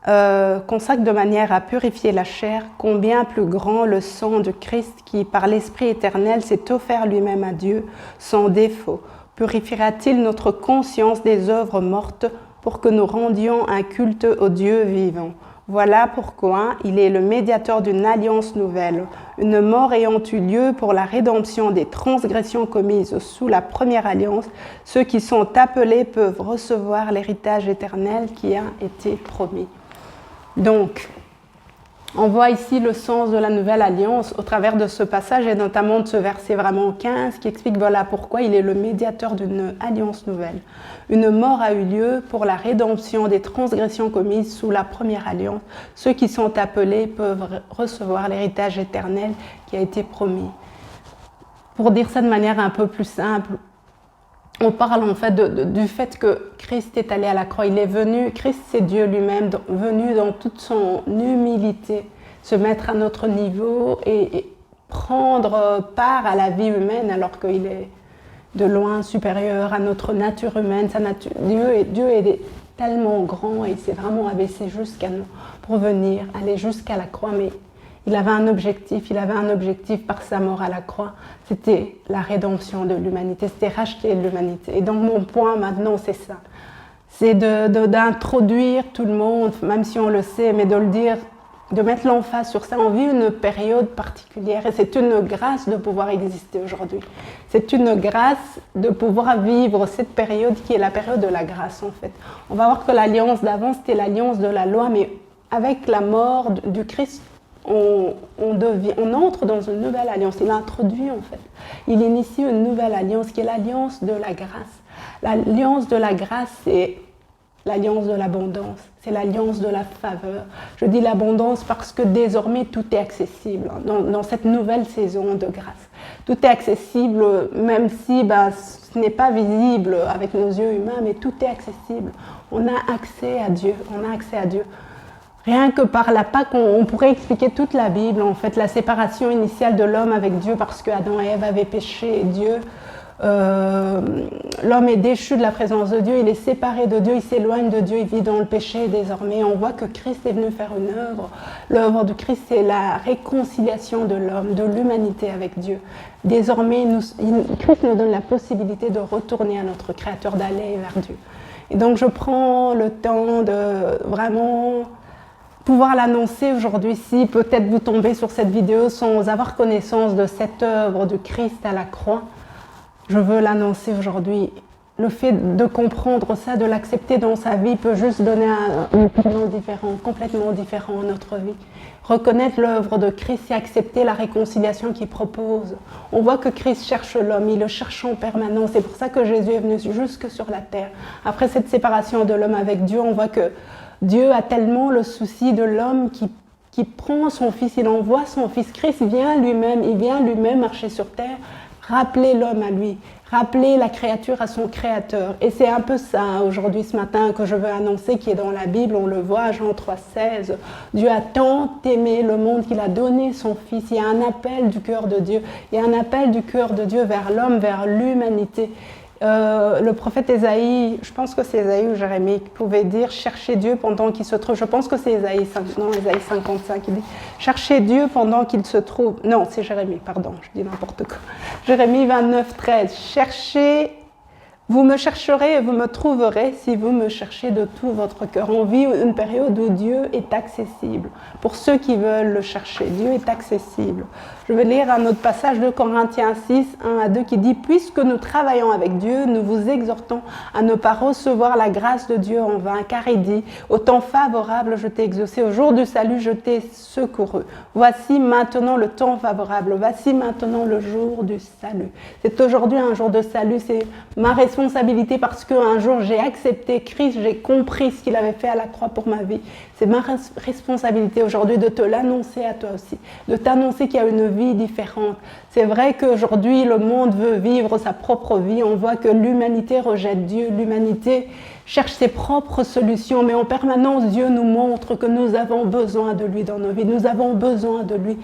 à purifier la chair, combien plus grand le sang de Christ qui, par l'Esprit éternel, s'est offert lui-même à Dieu, sans défaut, purifiera-t-il notre conscience des œuvres mortes pour que nous rendions un culte au Dieu vivant. Voilà pourquoi il est le médiateur d'une alliance nouvelle, une mort ayant eu lieu pour la rédemption des transgressions commises sous la première alliance. Ceux qui sont appelés peuvent recevoir l'héritage éternel qui a été promis. » Donc, on voit ici le sens de la nouvelle alliance au travers de ce passage et notamment de ce verset vraiment 15 qui explique voilà pourquoi il est le médiateur d'une alliance nouvelle. Une mort a eu lieu pour la rédemption des transgressions commises sous la première alliance. Ceux qui sont appelés peuvent recevoir l'héritage éternel qui a été promis. Pour dire ça de manière un peu plus simple, on parle en fait du fait que Christ est allé à la croix. Il est venu, Christ c'est Dieu lui-même, venu dans toute son humilité, se mettre à notre niveau et prendre part à la vie humaine alors qu'il est de loin supérieur à notre nature humaine. Dieu est tellement grand et il s'est vraiment abaissé jusqu'à nous pour venir, aller jusqu'à la croix. Mais il avait un objectif par sa mort à la croix, c'était la rédemption de l'humanité, c'était racheter l'humanité. Et donc mon point maintenant c'est ça, c'est d'introduire tout le monde, même si on le sait, mais de le dire, de mettre l'emphase sur ça. On vit une période particulière et c'est une grâce de pouvoir exister aujourd'hui. C'est une grâce de pouvoir vivre cette période qui est la période de la grâce en fait. On va voir que l'alliance d'avant c'était l'alliance de la loi, mais avec la mort du Christ, on entre dans une nouvelle alliance. Il introduit en fait, il initie une nouvelle alliance qui est l'alliance de la grâce. L'alliance de la grâce, c'est l'alliance de l'abondance, c'est l'alliance de la faveur. Je dis l'abondance parce que désormais tout est accessible dans cette nouvelle saison de grâce. Tout est accessible, même si ce n'est pas visible avec nos yeux humains, mais tout est accessible. On a accès à Dieu, on a accès à Dieu. Rien que par la Pâque, on pourrait expliquer toute la Bible, en fait, la séparation initiale de l'homme avec Dieu parce que Adam et Ève avaient péché et Dieu... l'homme est déchu de la présence de Dieu, il est séparé de Dieu, il s'éloigne de Dieu, il vit dans le péché et désormais on voit que Christ est venu faire une œuvre. L'œuvre de Christ, c'est la réconciliation de l'homme, de l'humanité avec Dieu. Désormais, Christ nous donne la possibilité de retourner à notre Créateur, d'aller vers Dieu. Et donc je prends le temps de vraiment pouvoir l'annoncer aujourd'hui. Si peut-être vous tombez sur cette vidéo sans avoir connaissance de cette œuvre de Christ à la croix, je veux l'annoncer aujourd'hui. Le fait de comprendre ça, de l'accepter dans sa vie peut juste donner un plan différent, complètement différent à notre vie. Reconnaître l'œuvre de Christ et accepter la réconciliation qu'il propose. On voit que Christ cherche l'homme, il le cherche en permanence. C'est pour ça que Jésus est venu jusque sur la terre. Après cette séparation de l'homme avec Dieu, on voit que Dieu a tellement le souci de l'homme qui prend son Fils, il envoie son Fils. Christ vient lui-même marcher sur terre, rappeler l'homme à lui, rappeler la créature à son Créateur. Et c'est un peu ça, aujourd'hui, ce matin, que je veux annoncer, qui est dans la Bible, on le voit, Jean 3,16. Dieu a tant aimé le monde qu'il a donné son Fils. Il y a un appel du cœur de Dieu. Il y a un appel du cœur de Dieu vers l'homme, vers l'humanité. Le prophète Ésaïe, je pense que c'est Ésaïe ou Jérémie qui pouvait dire « Cherchez Dieu pendant qu'il se trouve ». Je pense que c'est Ésaïe 55 qui dit « Cherchez Dieu pendant qu'il se trouve ». Non, c'est Jérémie, pardon, je dis n'importe quoi. Jérémie 29, 13. « Cherchez, vous me chercherez et vous me trouverez si vous me cherchez de tout votre cœur ». On vit une période où Dieu est accessible. Pour ceux qui veulent le chercher, Dieu est accessible. Je vais lire un autre passage de Corinthiens 6, 1 à 2 qui dit « Puisque nous travaillons avec Dieu, nous vous exhortons à ne pas recevoir la grâce de Dieu en vain, car il dit « Au temps favorable, je t'ai exaucé, au jour du salut, je t'ai secouru. Voici maintenant le temps favorable, voici maintenant le jour du salut. » C'est aujourd'hui un jour de salut, c'est ma responsabilité parce qu'un jour j'ai accepté Christ, j'ai compris ce qu'il avait fait à la croix pour ma vie. C'est ma responsabilité aujourd'hui de te l'annoncer à toi aussi, de t'annoncer qu'il y a une vie différente. C'est vrai qu'aujourd'hui, le monde veut vivre sa propre vie. On voit que l'humanité rejette Dieu, l'humanité cherche ses propres solutions, mais en permanence, Dieu nous montre que nous avons besoin de lui dans nos vies. Nous avons besoin de lui.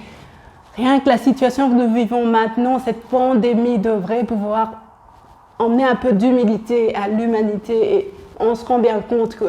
Rien que la situation que nous vivons maintenant, cette pandémie devrait pouvoir emmener un peu d'humilité à l'humanité et on se rend bien compte que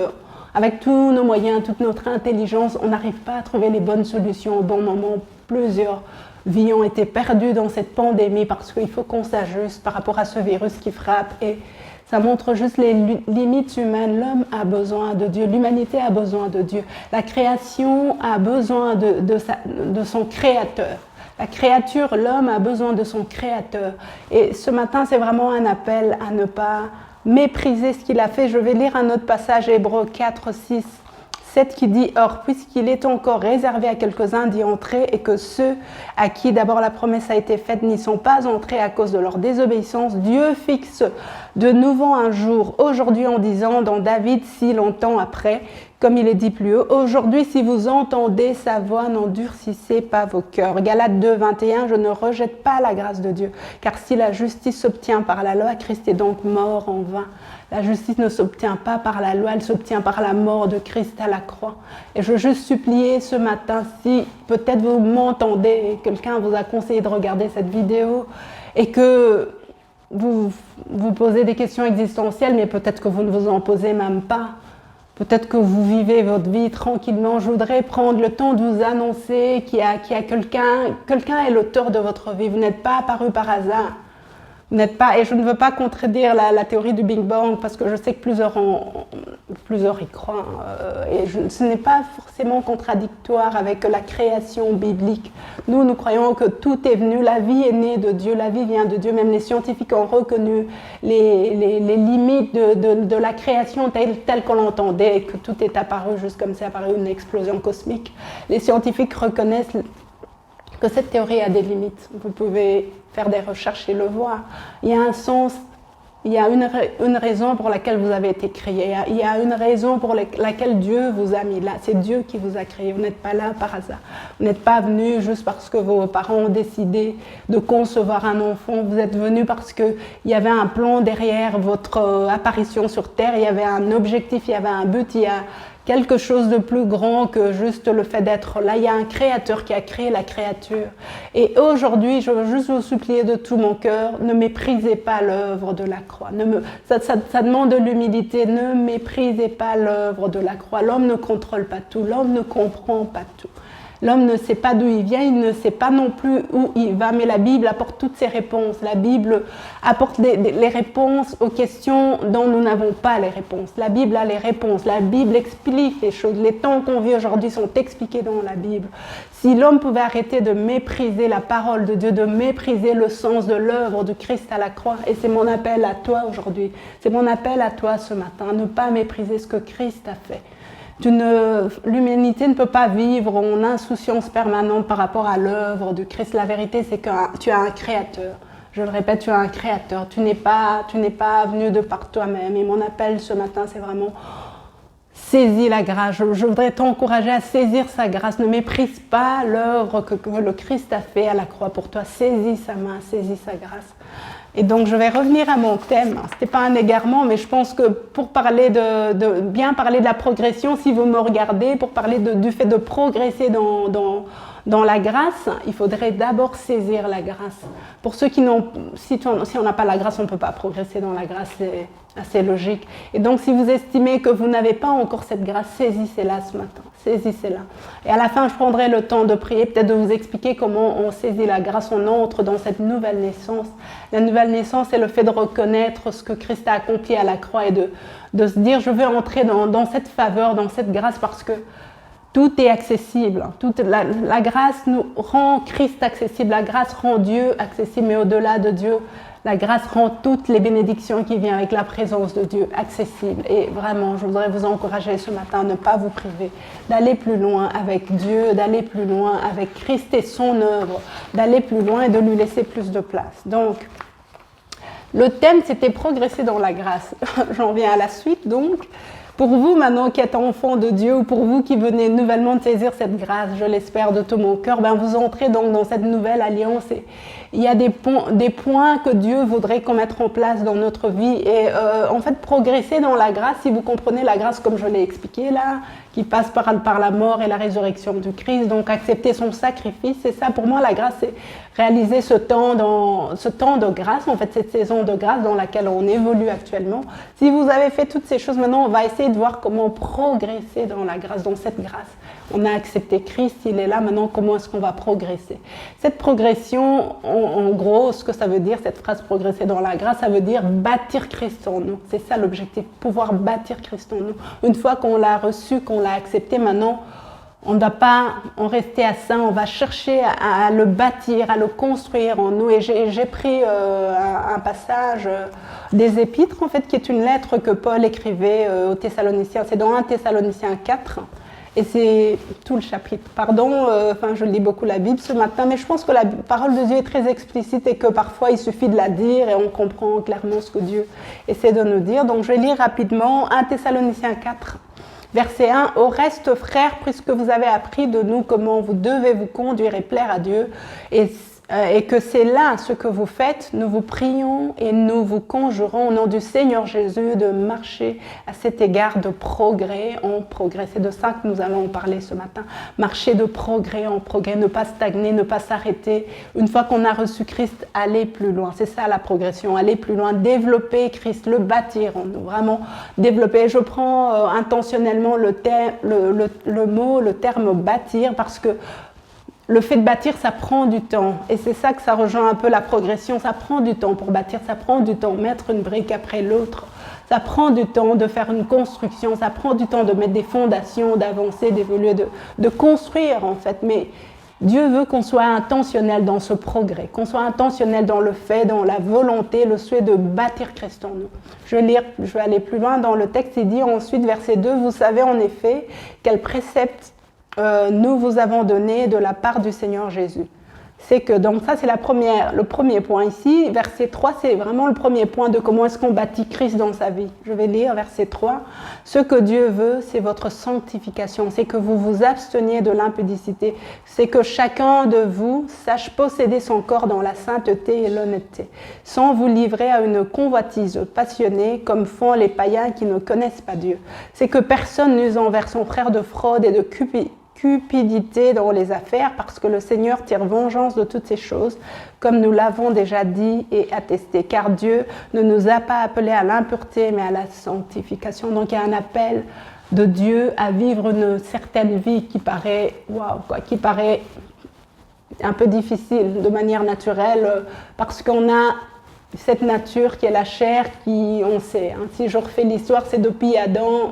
avec tous nos moyens, toute notre intelligence, on n'arrive pas à trouver les bonnes solutions au bon moment. Plusieurs vies ont été perdues dans cette pandémie parce qu'il faut qu'on s'ajuste par rapport à ce virus qui frappe. Et ça montre juste les limites humaines. L'homme a besoin de Dieu, l'humanité a besoin de Dieu. La création a besoin de son Créateur. La créature, l'homme a besoin de son Créateur. Et ce matin, c'est vraiment un appel à ne pas mépriser ce qu'il a fait. Je vais lire un autre passage, Hébreux 4, 6, 7 qui dit « Or, puisqu'il est encore réservé à quelques-uns d'y entrer et que ceux à qui d'abord la promesse a été faite n'y sont pas entrés à cause de leur désobéissance, Dieu fixe de nouveau un jour, aujourd'hui en disant dans David si longtemps après, comme il est dit plus haut, aujourd'hui si vous entendez sa voix, n'endurcissez pas vos cœurs. » Galates 2, 21, je ne rejette pas la grâce de Dieu, car si la justice s'obtient par la loi, Christ est donc mort en vain. La justice ne s'obtient pas par la loi, elle s'obtient par la mort de Christ à la croix. Et je veux juste supplier ce matin, si peut-être vous m'entendez, quelqu'un vous a conseillé de regarder cette vidéo et que vous posez des questions existentielles, mais peut-être que vous ne vous en posez même pas. Peut-être que vous vivez votre vie tranquillement. Je voudrais prendre le temps de vous annoncer qu'il y a quelqu'un est l'auteur de votre vie. Vous n'êtes pas apparu par hasard. Vous n'êtes pas, et je ne veux pas contredire la théorie du Big Bang parce que je sais que plusieurs y croient. Ce n'est pas forcément contradictoire avec la création biblique. Nous croyons que tout est venu, la vie est née de Dieu, la vie vient de Dieu. Même les scientifiques ont reconnu les limites de la création telle qu'on l'entendait, que tout est apparu juste comme c'est apparu une explosion cosmique. Les scientifiques reconnaissent que cette théorie a des limites. Vous pouvez faire des recherches et le voir. Il y a un sens Il y a une raison pour laquelle vous avez été créé. Il y a une raison pour laquelle Dieu vous a mis là. C'est Dieu qui vous a créé. Vous n'êtes pas là par hasard. Vous n'êtes pas venu juste parce que vos parents ont décidé de concevoir un enfant. Vous êtes venu parce qu'il y avait un plan derrière votre apparition sur Terre. Il y avait un objectif, il y avait un but, il y a quelque chose de plus grand que juste le fait d'être là. Il y a un créateur qui a créé la créature. Et aujourd'hui, je veux juste vous supplier de tout mon cœur, ne méprisez pas l'œuvre de la croix. Ça demande de l'humilité. Ne méprisez pas l'œuvre de la croix. L'homme ne contrôle pas tout. L'homme ne comprend pas tout. L'homme ne sait pas d'où il vient, il ne sait pas non plus où il va, mais la Bible apporte toutes ses réponses. La Bible apporte les réponses aux questions dont nous n'avons pas les réponses. La Bible a les réponses, la Bible explique les choses. Les temps qu'on vit aujourd'hui sont expliqués dans la Bible. Si l'homme pouvait arrêter de mépriser la parole de Dieu, de mépriser le sens de l'œuvre du Christ à la croix, et c'est mon appel à toi aujourd'hui, c'est mon appel à toi ce matin, ne pas mépriser ce que Christ a fait. L'humanité ne peut pas vivre en insouciance permanente par rapport à l'œuvre du Christ. La vérité, c'est que tu as un créateur. Je le répète, tu as un créateur. Tu n'es pas venu de par toi-même. Et mon appel ce matin, c'est vraiment saisis la grâce. Je voudrais t'encourager à saisir sa grâce. Ne méprise pas l'œuvre que le Christ a fait à la croix pour toi. Saisis sa main, saisis sa grâce. Et donc, je vais revenir à mon thème. Ce n'était pas un égarement, mais je pense que pour parler bien parler de la progression, si vous me regardez, pour parler du fait de progresser dans la grâce, il faudrait d'abord saisir la grâce. Pour ceux qui n'ont, si on n'a pas la grâce, on ne peut pas progresser dans la grâce, c'est assez logique. Et donc, si vous estimez que vous n'avez pas encore cette grâce, saisissez-la ce matin, saisissez-la. Et à la fin, je prendrai le temps de prier, peut-être de vous expliquer comment on saisit la grâce, on entre dans cette nouvelle naissance. La nouvelle naissance, c'est le fait de reconnaître ce que Christ a accompli à la croix et de se dire, je veux entrer dans cette faveur, dans cette grâce, parce que tout est accessible. La grâce nous rend Christ accessible, la grâce rend Dieu accessible, mais au-delà de Dieu, la grâce rend toutes les bénédictions qui viennent avec la présence de Dieu accessibles. Et vraiment, je voudrais vous encourager ce matin à ne pas vous priver, d'aller plus loin avec Dieu, d'aller plus loin avec Christ et son œuvre, d'aller plus loin et de lui laisser plus de place. Donc, le thème, c'était progresser dans la grâce. J'en viens à la suite, donc. Pour vous maintenant qui êtes enfant de Dieu ou pour vous qui venez nouvellement de saisir cette grâce, je l'espère de tout mon cœur, vous entrez donc dans cette nouvelle alliance et il y a des points que Dieu voudrait qu'on mette en place dans notre vie et en fait progresser dans la grâce, si vous comprenez la grâce comme je l'ai expliqué là, qui passe par la mort et la résurrection du Christ, donc accepter son sacrifice, c'est ça pour moi la grâce, c'est réaliser ce temps de grâce, en fait cette saison de grâce dans laquelle on évolue actuellement. Si vous avez fait toutes ces choses, maintenant on va essayer de voir comment progresser dans la grâce, dans cette grâce. On a accepté Christ, il est là, maintenant comment est-ce qu'on va progresser? Cette progression, en gros, ce que ça veut dire, cette phrase progresser dans la grâce, ça veut dire bâtir Christ en nous. C'est ça l'objectif, pouvoir bâtir Christ en nous. Une fois qu'on l'a reçu, qu'on l'a accepté, maintenant, on ne doit pas en rester à ça, on va chercher à le bâtir, à le construire en nous. Et j'ai pris un passage des Épîtres, en fait, qui est une lettre que Paul écrivait aux Thessaloniciens. C'est dans 1 Thessaloniciens 4. Et c'est tout le chapitre. Pardon, je lis beaucoup la Bible ce matin, mais je pense que la parole de Dieu est très explicite et que parfois il suffit de la dire et on comprend clairement ce que Dieu essaie de nous dire. Donc je vais lire rapidement 1 Thessaloniciens 4, verset 1. « Au reste, frères, puisque vous avez appris de nous comment vous devez vous conduire et plaire à Dieu, et que c'est là ce que vous faites, nous vous prions et nous vous conjurons au nom du Seigneur Jésus de marcher à cet égard de progrès en progrès. » C'est de ça que nous allons parler ce matin. Marcher de progrès en progrès, ne pas stagner, ne pas s'arrêter. Une fois qu'on a reçu Christ, aller plus loin. C'est ça la progression, aller plus loin, développer Christ, le bâtir en nous, vraiment développer. Je prends intentionnellement le terme bâtir parce que le fait de bâtir, ça prend du temps. Et c'est ça que ça rejoint un peu la progression. Ça prend du temps pour bâtir, ça prend du temps, mettre une brique après l'autre. Ça prend du temps de faire une construction, ça prend du temps de mettre des fondations, d'avancer, d'évoluer, de construire en fait. Mais Dieu veut qu'on soit intentionnel dans ce progrès, qu'on soit intentionnel dans le fait, dans la volonté, le souhait de bâtir Christ en nous. Je vais aller plus loin dans le texte. Il dit ensuite, verset 2, « Vous savez en effet quel précepte nous vous avons donné de la part du Seigneur Jésus. c'est que, donc ça c'est le premier point ici, verset 3, c'est vraiment le premier point de comment est-ce qu'on bâtit Christ dans sa vie. Je vais lire verset 3. Ce que Dieu veut, c'est votre sanctification, c'est que vous vous absteniez de l'impudicité, c'est que chacun de vous sache posséder son corps dans la sainteté et l'honnêteté, sans vous livrer à une convoitise passionnée comme font les païens qui ne connaissent pas Dieu. C'est que personne n'use envers son frère de fraude et de cupidité dans les affaires, parce que le Seigneur tire vengeance de toutes ces choses, comme nous l'avons déjà dit et attesté, car Dieu ne nous a pas appelés à l'impureté, mais à la sanctification. Donc il y a un appel de Dieu à vivre une certaine vie qui paraît, qui paraît un peu difficile de manière naturelle, parce qu'on a cette nature qui est la chair, qui, on sait, hein, si je refais l'histoire, c'est depuis Adam,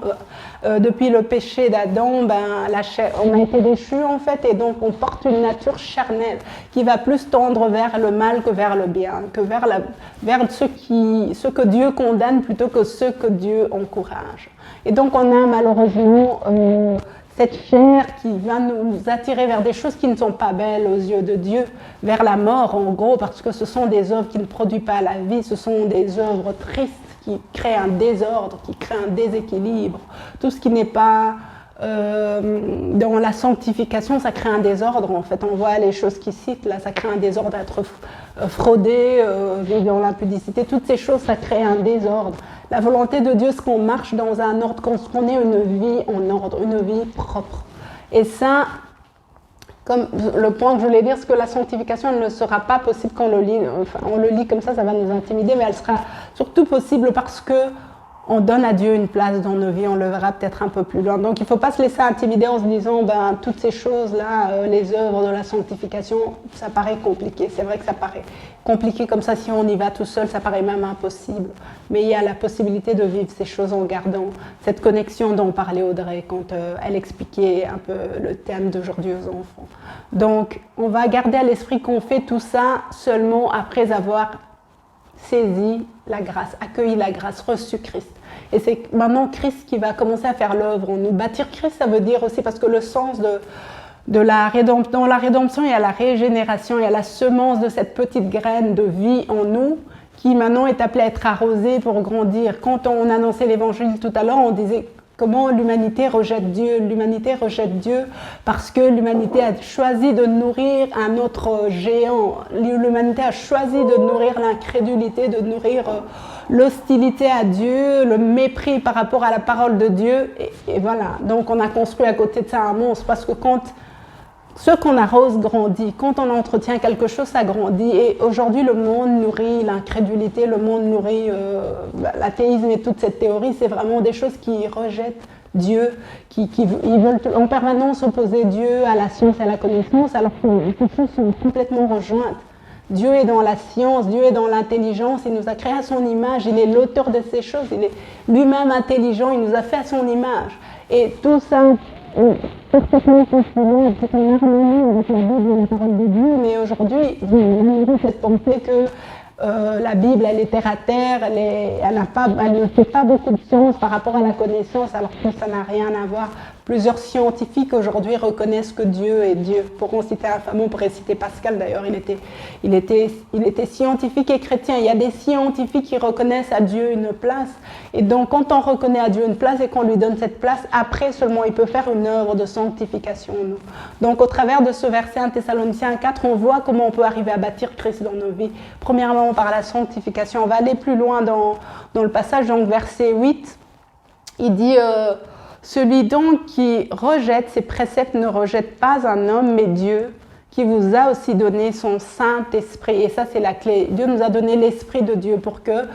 depuis le péché d'Adam, la chair, on a été déchus en fait, et donc on porte une nature charnelle qui va plus tendre vers le mal que vers le bien, que vers ce que Dieu condamne plutôt que ce que Dieu encourage. Et donc on a malheureusement cette chair qui va nous attirer vers des choses qui ne sont pas belles aux yeux de Dieu, vers la mort en gros, parce que ce sont des œuvres qui ne produisent pas la vie, ce sont des œuvres tristes qui créent un désordre, qui créent un déséquilibre. Tout ce qui n'est pas dans la sanctification, ça crée un désordre en fait. On voit les choses qui citent là, ça crée un désordre d'être fraudé, vivre dans l'impudicité, toutes ces choses, ça crée un désordre. La volonté de Dieu, c'est qu'on marche dans un ordre, qu'on ait une vie en ordre, une vie propre. Et ça, comme le point que je voulais dire, c'est que la sanctification, elle ne sera pas possible quand on le lit. Enfin, on le lit comme ça va nous intimider, mais elle sera surtout possible parce que on donne à Dieu une place dans nos vies, on le verra peut-être un peu plus loin. Donc il ne faut pas se laisser intimider en se disant toutes ces choses-là, les œuvres de la sanctification, ça paraît compliqué. C'est vrai que ça paraît compliqué comme ça, si on y va tout seul, ça paraît même impossible. Mais il y a la possibilité de vivre ces choses en gardant cette connexion dont parlait Audrey quand elle expliquait un peu le thème d'aujourd'hui aux enfants. Donc on va garder à l'esprit qu'on fait tout ça seulement après avoir saisi la grâce, accueilli la grâce, reçu Christ. Et c'est maintenant Christ qui va commencer à faire l'œuvre en nous. Bâtir Christ, ça veut dire aussi, parce que le sens dans la rédemption, il y a la régénération, il y a la semence de cette petite graine de vie en nous, qui maintenant est appelée à être arrosée pour grandir. Quand on annonçait l'évangile tout à l'heure, on disait comment l'humanité rejette Dieu. L'humanité rejette Dieu parce que l'humanité a choisi de nourrir un autre géant. L'humanité a choisi de nourrir l'incrédulité, de nourrir l'hostilité à Dieu, le mépris par rapport à la parole de Dieu. Et voilà, donc on a construit à côté de ça un monstre, parce que quand ce qu'on arrose grandit, quand on entretient quelque chose, ça grandit. Et aujourd'hui, le monde nourrit l'incrédulité, le monde nourrit l'athéisme et toute cette théorie. C'est vraiment des choses qui rejettent Dieu, ils veulent en permanence opposer Dieu à la science et à la connaissance, alors que ces choses sont complètement rejointes. Dieu est dans la science, Dieu est dans l'intelligence, il nous a créé à son image, il est l'auteur de ces choses, il est lui-même intelligent, il nous a fait à son image. Et tout ça est parfaitement concilié, en harmonie avec la Bible et la parole de Dieu, mais aujourd'hui, il y a cette pensée que la Bible, elle est terre à terre, elle ne fait pas beaucoup de sens par rapport à la connaissance, alors que ça n'a rien à voir. Plusieurs scientifiques aujourd'hui reconnaissent que Dieu est Dieu. Pour en citer un fameux, on pourrait citer Pascal d'ailleurs, il était scientifique et chrétien. Il y a des scientifiques qui reconnaissent à Dieu une place. Et donc quand on reconnaît à Dieu une place et qu'on lui donne cette place, après seulement il peut faire une œuvre de sanctification en nous. Donc au travers de ce verset 1 Thessaloniciens 4, on voit comment on peut arriver à bâtir Christ dans nos vies. Premièrement par la sanctification. On va aller plus loin dans le passage, donc verset 8, il dit... Celui donc qui rejette ses préceptes ne rejette pas un homme, mais Dieu, qui vous a aussi donné son Saint-Esprit. Et ça, c'est la clé. Dieu nous a donné l'Esprit de Dieu pour que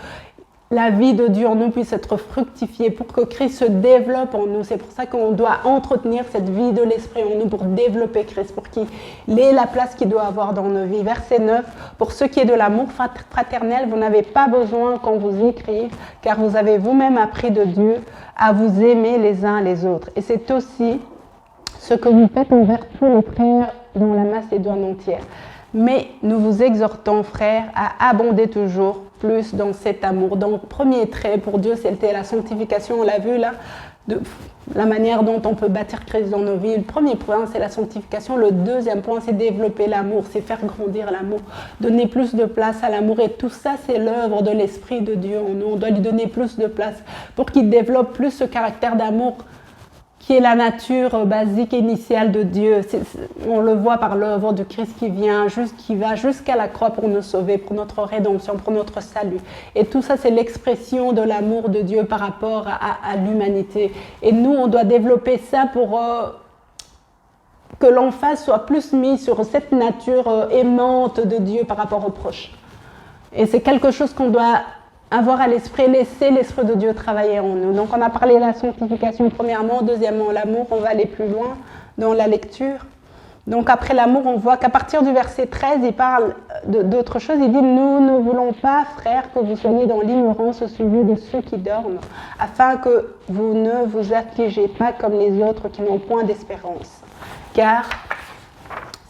la vie de Dieu en nous puisse être fructifiée, pour que Christ se développe en nous. C'est pour ça qu'on doit entretenir cette vie de l'Esprit en nous pour développer Christ, pour qu'il ait la place qu'il doit avoir dans nos vies. Verset 9, pour ce qui est de l'amour fraternel, vous n'avez pas besoin qu'on vous écrive, car vous avez vous-même appris de Dieu à vous aimer les uns les autres. Et c'est aussi ce que vous faites envers tous les frères dans la Macédoine entière. Mais nous vous exhortons, frères, à abonder toujours plus dans cet amour. Donc, premier trait pour Dieu, c'était la sanctification, on l'a vu là, de la manière dont on peut bâtir Christ dans nos vies. Le premier point, c'est la sanctification. Le deuxième point, c'est développer l'amour, c'est faire grandir l'amour, donner plus de place à l'amour. Et tout ça, c'est l'œuvre de l'Esprit de Dieu en nous. On doit lui donner plus de place pour qu'il développe plus ce caractère d'amour qui est la nature basique et initiale de Dieu. On le voit par l'œuvre de Christ qui va jusqu'à la croix pour nous sauver, pour notre rédemption, pour notre salut. Et tout ça, c'est l'expression de l'amour de Dieu par rapport à l'humanité. Et nous, on doit développer ça pour que l'emphase soit plus mise sur cette nature aimante de Dieu par rapport aux proches. Et c'est quelque chose qu'on doit avoir à l'esprit, laisser l'Esprit de Dieu travailler en nous. Donc on a parlé de la sanctification premièrement, deuxièmement l'amour, on va aller plus loin dans la lecture. Donc après l'amour, on voit qu'à partir du verset 13, il parle d'autre chose. Il dit « Nous ne voulons pas, frères, que vous soyez dans l'ignorance au sujet de ceux qui dorment, afin que vous ne vous affligez pas comme les autres qui n'ont point d'espérance. Car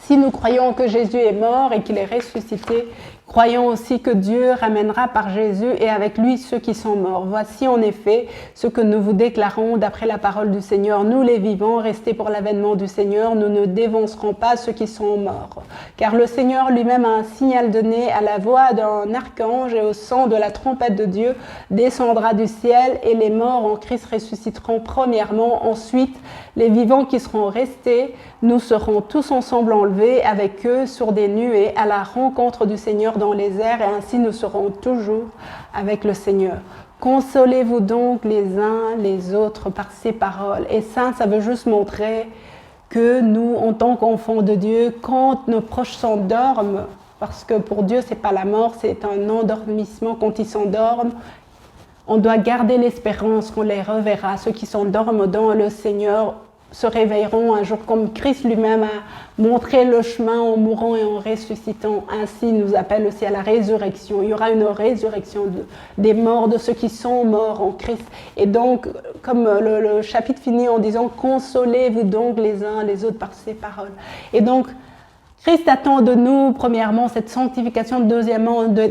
si nous croyons que Jésus est mort et qu'il est ressuscité, croyons aussi que Dieu ramènera par Jésus et avec lui ceux qui sont morts. Voici en effet ce que nous vous déclarons d'après la parole du Seigneur. Nous les vivants, restés pour l'avènement du Seigneur, nous ne dévancerons pas ceux qui sont morts. Car le Seigneur lui-même a un signal donné à la voix d'un archange et au son de la trompette de Dieu descendra du ciel et les morts en Christ ressusciteront premièrement. Ensuite, les vivants qui seront restés, nous serons tous ensemble enlevés avec eux sur des nuées à la rencontre du Seigneur dans les airs et ainsi nous serons toujours avec le Seigneur. Consolez-vous donc les uns les autres par ces paroles. Et ça veut juste montrer que nous, en tant qu'enfants de Dieu, quand nos proches s'endorment, parce que pour Dieu, c'est pas la mort, c'est un endormissement quand ils s'endorment, on doit garder l'espérance qu'on les reverra. Ceux qui s'endorment dans le Seigneur se réveilleront un jour comme Christ lui-même a montré le chemin en mourant et en ressuscitant. Ainsi, il nous appelle aussi à la résurrection. Il y aura une résurrection des morts, de ceux qui sont morts en Christ. Et donc, comme le chapitre finit en disant « Consolez-vous donc les uns les autres par ces paroles ». Et donc, Christ attend de nous, premièrement, cette sanctification, deuxièmement, de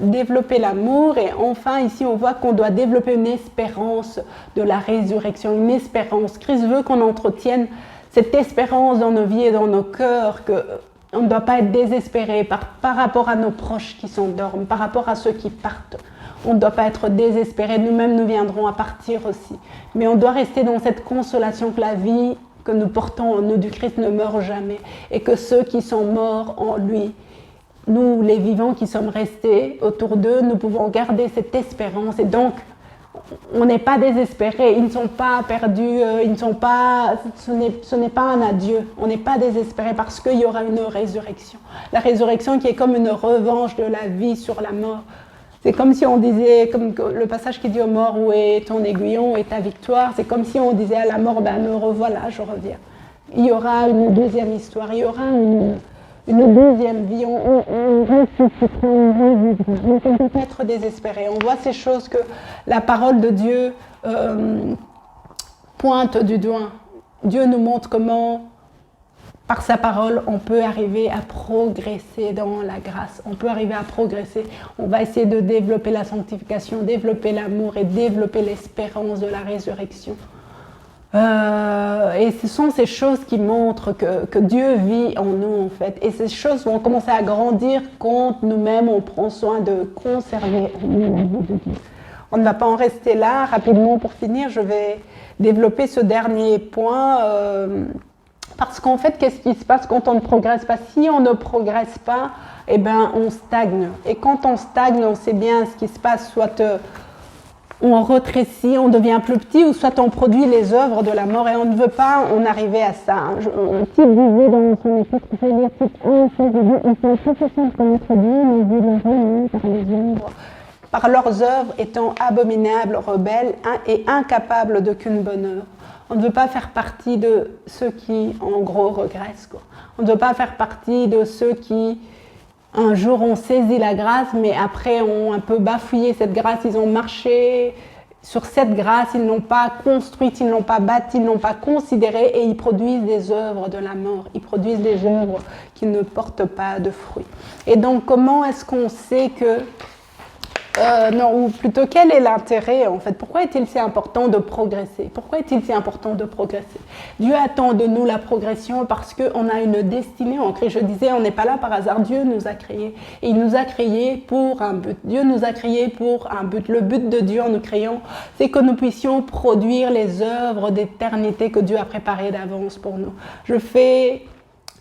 développer l'amour. Et enfin, ici, on voit qu'on doit développer une espérance de la résurrection, une espérance. Christ veut qu'on entretienne cette espérance dans nos vies et dans nos cœurs, qu'on ne doit pas être désespéré par rapport à nos proches qui s'endorment, par rapport à ceux qui partent. On ne doit pas être désespéré, nous-mêmes, nous viendrons à partir aussi. Mais on doit rester dans cette consolation que la vie que nous portons en nous du Christ ne meurt jamais et que ceux qui sont morts en lui, nous les vivants qui sommes restés autour d'eux, nous pouvons garder cette espérance et donc on n'est pas désespérés, ils ne sont pas perdus, ce n'est pas un adieu, on n'est pas désespérés parce qu'il y aura une résurrection. La résurrection qui est comme une revanche de la vie sur la mort. C'est comme si on disait, comme le passage qui dit aux morts, où est ton aiguillon et ta victoire, c'est comme si on disait à la mort, ben me revoilà, je reviens. Il y aura une deuxième histoire, il y aura une deuxième vie, on ressuscitera, on ne peut pas être désespéré. On voit ces choses que la parole de Dieu pointe du doigt. Dieu nous montre comment, par sa parole, on peut arriver à progresser dans la grâce. On peut arriver à progresser. On va essayer de développer la sanctification, développer l'amour et développer l'espérance de la résurrection. Et ce sont ces choses qui montrent que Dieu vit en nous, en fait. Et ces choses vont commencer à grandir quand nous-mêmes, on prend soin de conserver en nous la vie de Dieu. On ne va pas en rester là. Rapidement, pour finir, je vais développer ce dernier point. Parce qu'en fait, qu'est-ce qui se passe quand on ne progresse pas? Si on ne progresse pas, eh ben, on stagne. Et quand on stagne, on sait bien ce qui se passe. Soit on rétrécit, on devient plus petit, ou soit on produit les œuvres de la mort. Et on ne veut pas en arriver à ça. Un type disait dans son épître, je vais lire type 1, ils sont suffisants de connaître Dieu, mais ils le renient par les œuvres. Par leurs œuvres étant abominables, rebelles et incapables d'aucune bonne œuvre. On ne veut pas faire partie de ceux qui, en gros, regressent, quoi. On ne veut pas faire partie de ceux qui, un jour, ont saisi la grâce, mais après ont un peu bafouillé cette grâce. Ils ont marché sur cette grâce, ils ne l'ont pas construite, ils ne l'ont pas bâtie, ils ne l'ont pas considérée et ils produisent des œuvres de la mort. Ils produisent des œuvres qui ne portent pas de fruits. Et donc, comment est-ce qu'on sait que non, ou plutôt quel est l'intérêt en fait? Pourquoi est-il si important de progresser? Pourquoi est-il si important de progresser? Dieu attend de nous la progression parce qu'on a une destinée en Christ. Je disais, on n'est pas là par hasard. Dieu nous a créés. Et il nous a créés pour un but. Dieu nous a créés pour un but. Le but de Dieu en nous créant, c'est que nous puissions produire les œuvres d'éternité que Dieu a préparées d'avance pour nous.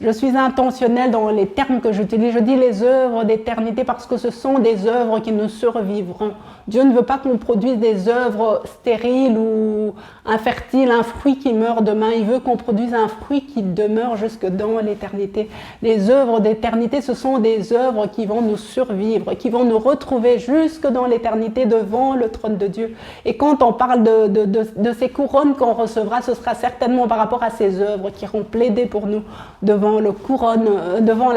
Je suis intentionnelle dans les termes que j'utilise. Je dis les œuvres d'éternité parce que ce sont des œuvres qui nous survivront. Dieu ne veut pas qu'on produise des œuvres stériles ou infertiles, un fruit qui meurt demain. Il veut qu'on produise un fruit qui demeure jusque dans l'éternité. Les œuvres d'éternité, ce sont des œuvres qui vont nous survivre, qui vont nous retrouver jusque dans l'éternité devant le trône de Dieu. Et quand on parle de ces couronnes qu'on recevra, ce sera certainement par rapport à ces œuvres qui iront plaider pour nous devant le couronne, devant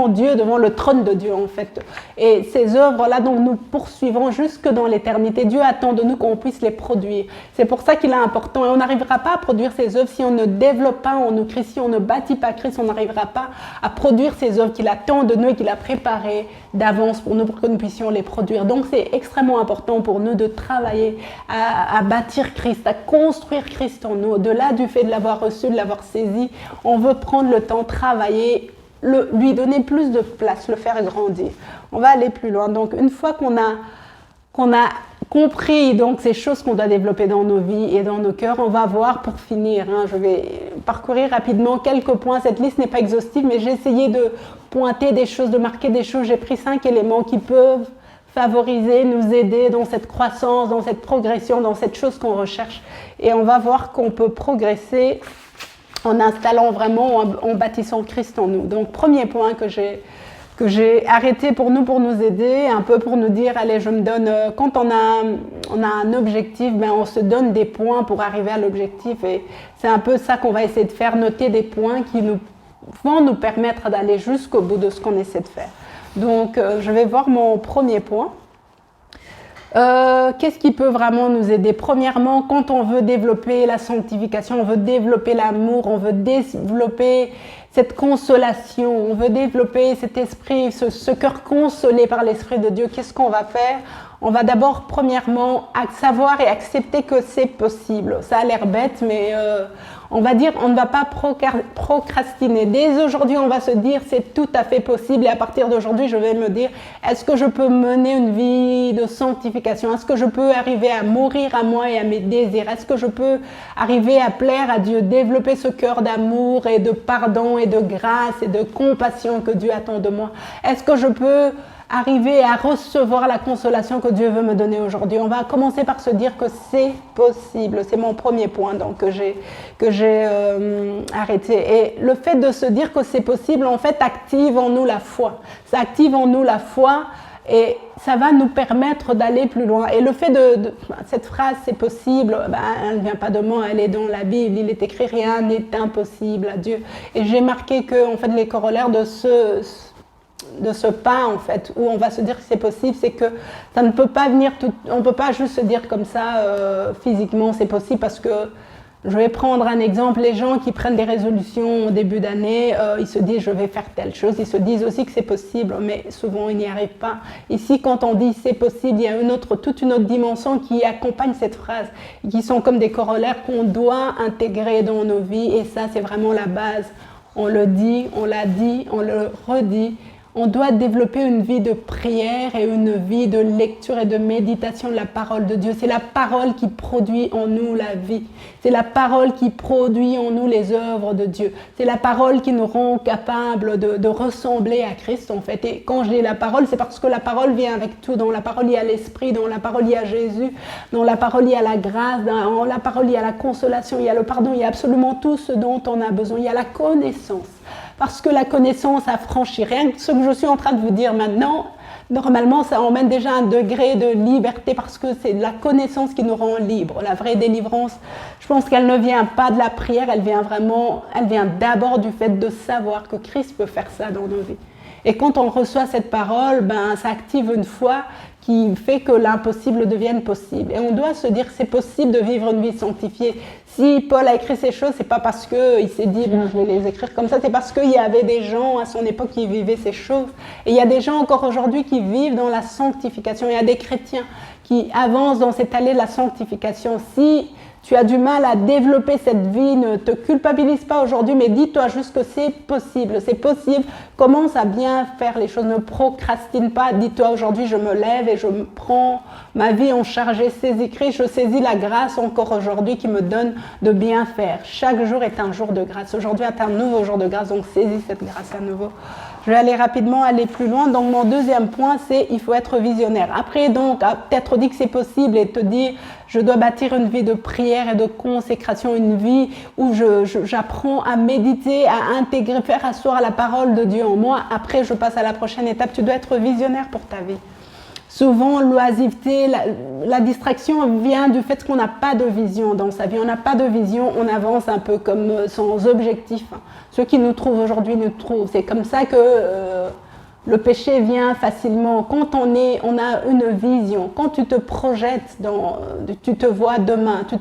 Dieu, devant le trône de Dieu en fait. Et ces œuvres-là, donc nous poursuivons jusque dans l'éternité. Dieu attend de nous qu'on puisse les produire. C'est pour ça qu'il est important. Et on n'arrivera pas à produire ces œuvres si on ne développe pas en nous Christ, si on ne bâtit pas Christ, on n'arrivera pas à produire ces œuvres qu'il attend de nous et qu'il a préparées d'avance pour nous, pour que nous puissions les produire. Donc c'est extrêmement important pour nous de travailler à bâtir Christ, à construire Christ en nous. Au-delà du fait de l'avoir reçu, de l'avoir saisi, on veut prendre le temps, travailler, lui donner plus de place, le faire grandir. On va aller plus loin. Donc une fois qu'on a compris donc ces choses qu'on doit développer dans nos vies et dans nos cœurs, on va voir pour finir, je vais parcourir rapidement quelques points. Cette liste n'est pas exhaustive, mais j'ai essayé de pointer des choses, de marquer des choses. J'ai pris 5 éléments qui peuvent favoriser, nous aider dans cette croissance, dans cette progression, dans cette chose qu'on recherche. Et on va voir qu'on peut progresser en installant vraiment, en bâtissant Christ en nous. Donc, premier point que j'ai arrêté pour nous aider, un peu pour nous dire, allez, je me donne, quand on a un objectif, on se donne des points pour arriver à l'objectif. Et c'est un peu ça qu'on va essayer de faire, noter des points qui vont nous permettre d'aller jusqu'au bout de ce qu'on essaie de faire. Donc, je vais voir mon premier point. Qu'est-ce qui peut vraiment nous aider? Premièrement, quand on veut développer la sanctification, on veut développer l'amour, on veut développer cette consolation, on veut développer cet esprit, ce cœur consolé par l'Esprit de Dieu, qu'est-ce qu'on va faire? On va d'abord, premièrement, savoir et accepter que c'est possible. Ça a l'air bête, mais on va dire, on ne va pas procrastiner. Dès aujourd'hui, on va se dire, c'est tout à fait possible. Et à partir d'aujourd'hui, je vais me dire, est-ce que je peux mener une vie de sanctification? Est-ce que je peux arriver à mourir à moi et à mes désirs? Est-ce que je peux arriver à plaire à Dieu, développer ce cœur d'amour et de pardon et de grâce et de compassion que Dieu attend de moi? Est-ce que je peux arriver à recevoir la consolation que Dieu veut me donner aujourd'hui? On va commencer par se dire que c'est possible. C'est mon premier point donc, que j'ai arrêté. Et le fait de se dire que c'est possible, en fait, active en nous la foi. Ça active en nous la foi et ça va nous permettre d'aller plus loin. Et le fait cette phrase, c'est possible, elle ne vient pas de moi, elle est dans la Bible. Il est écrit, rien n'est impossible à Dieu. Et j'ai marqué que, en fait, les corollaires de ce pas en fait, où on va se dire que c'est possible, c'est que ça ne peut pas venir on ne peut pas juste se dire comme ça physiquement c'est possible, parce que je vais prendre un exemple, les gens qui prennent des résolutions au début d'année, ils se disent je vais faire telle chose, ils se disent aussi que c'est possible, mais souvent ils n'y arrivent pas. Ici quand on dit c'est possible, il y a toute une autre dimension qui accompagne cette phrase, qui sont comme des corollaires qu'on doit intégrer dans nos vies, et ça c'est vraiment la base. On le dit, on l'a dit, on le redit. On doit développer une vie de prière et une vie de lecture et de méditation de la parole de Dieu. C'est la parole qui produit en nous la vie. C'est la parole qui produit en nous les œuvres de Dieu. C'est la parole qui nous rend capables de ressembler à Christ en fait. Et quand je dis la parole, c'est parce que la parole vient avec tout. Dans la parole, il y a l'Esprit, dans la parole, il y a Jésus, dans la parole, il y a la grâce, dans la parole, il y a la consolation, il y a le pardon, il y a absolument tout ce dont on a besoin. Il y a la connaissance. Parce que la connaissance affranchit. Rien que ce que je suis en train de vous dire maintenant, normalement, ça emmène déjà un degré de liberté, parce que c'est la connaissance qui nous rend libres. La vraie délivrance, je pense qu'elle ne vient pas de la prière, elle vient d'abord du fait de savoir que Christ peut faire ça dans nos vies. Et quand on reçoit cette parole, ben, ça active une foi qui fait que l'impossible devienne possible. Et on doit se dire que c'est possible de vivre une vie sanctifiée. Si Paul a écrit ces choses, c'est pas parce qu'il s'est dit je vais les écrire comme ça, c'est parce qu'il y avait des gens à son époque qui vivaient ces choses. Et il y a des gens encore aujourd'hui qui vivent dans la sanctification. Il y a des chrétiens qui avancent dans cette allée de la sanctification. Si tu as du mal à développer cette vie, ne te culpabilise pas aujourd'hui, mais dis-toi juste que c'est possible, commence à bien faire les choses, ne procrastine pas, dis-toi aujourd'hui je me lève et je prends ma vie en charge, j'ai saisi Christ, je saisis la grâce encore aujourd'hui qui me donne de bien faire. Chaque jour est un jour de grâce, aujourd'hui est un nouveau jour de grâce, donc saisis cette grâce à nouveau. Je vais aller plus loin. Donc mon deuxième point, c'est il faut être visionnaire. Après donc, peut-être dit que c'est possible et te dire je dois bâtir une vie de prière et de consécration, une vie où j'apprends à méditer, à intégrer, faire asseoir la parole de Dieu en moi. Après, je passe à la prochaine étape. Tu dois être visionnaire pour ta vie. Souvent, l'oisiveté, la distraction vient du fait qu'on n'a pas de vision dans sa vie. On n'a pas de vision, on avance un peu comme sans objectif. Ceux qui nous trouvent aujourd'hui nous trouvent. C'est comme ça que le péché vient facilement. Quand on a une vision, quand tu te projettes, tu te vois demain, tu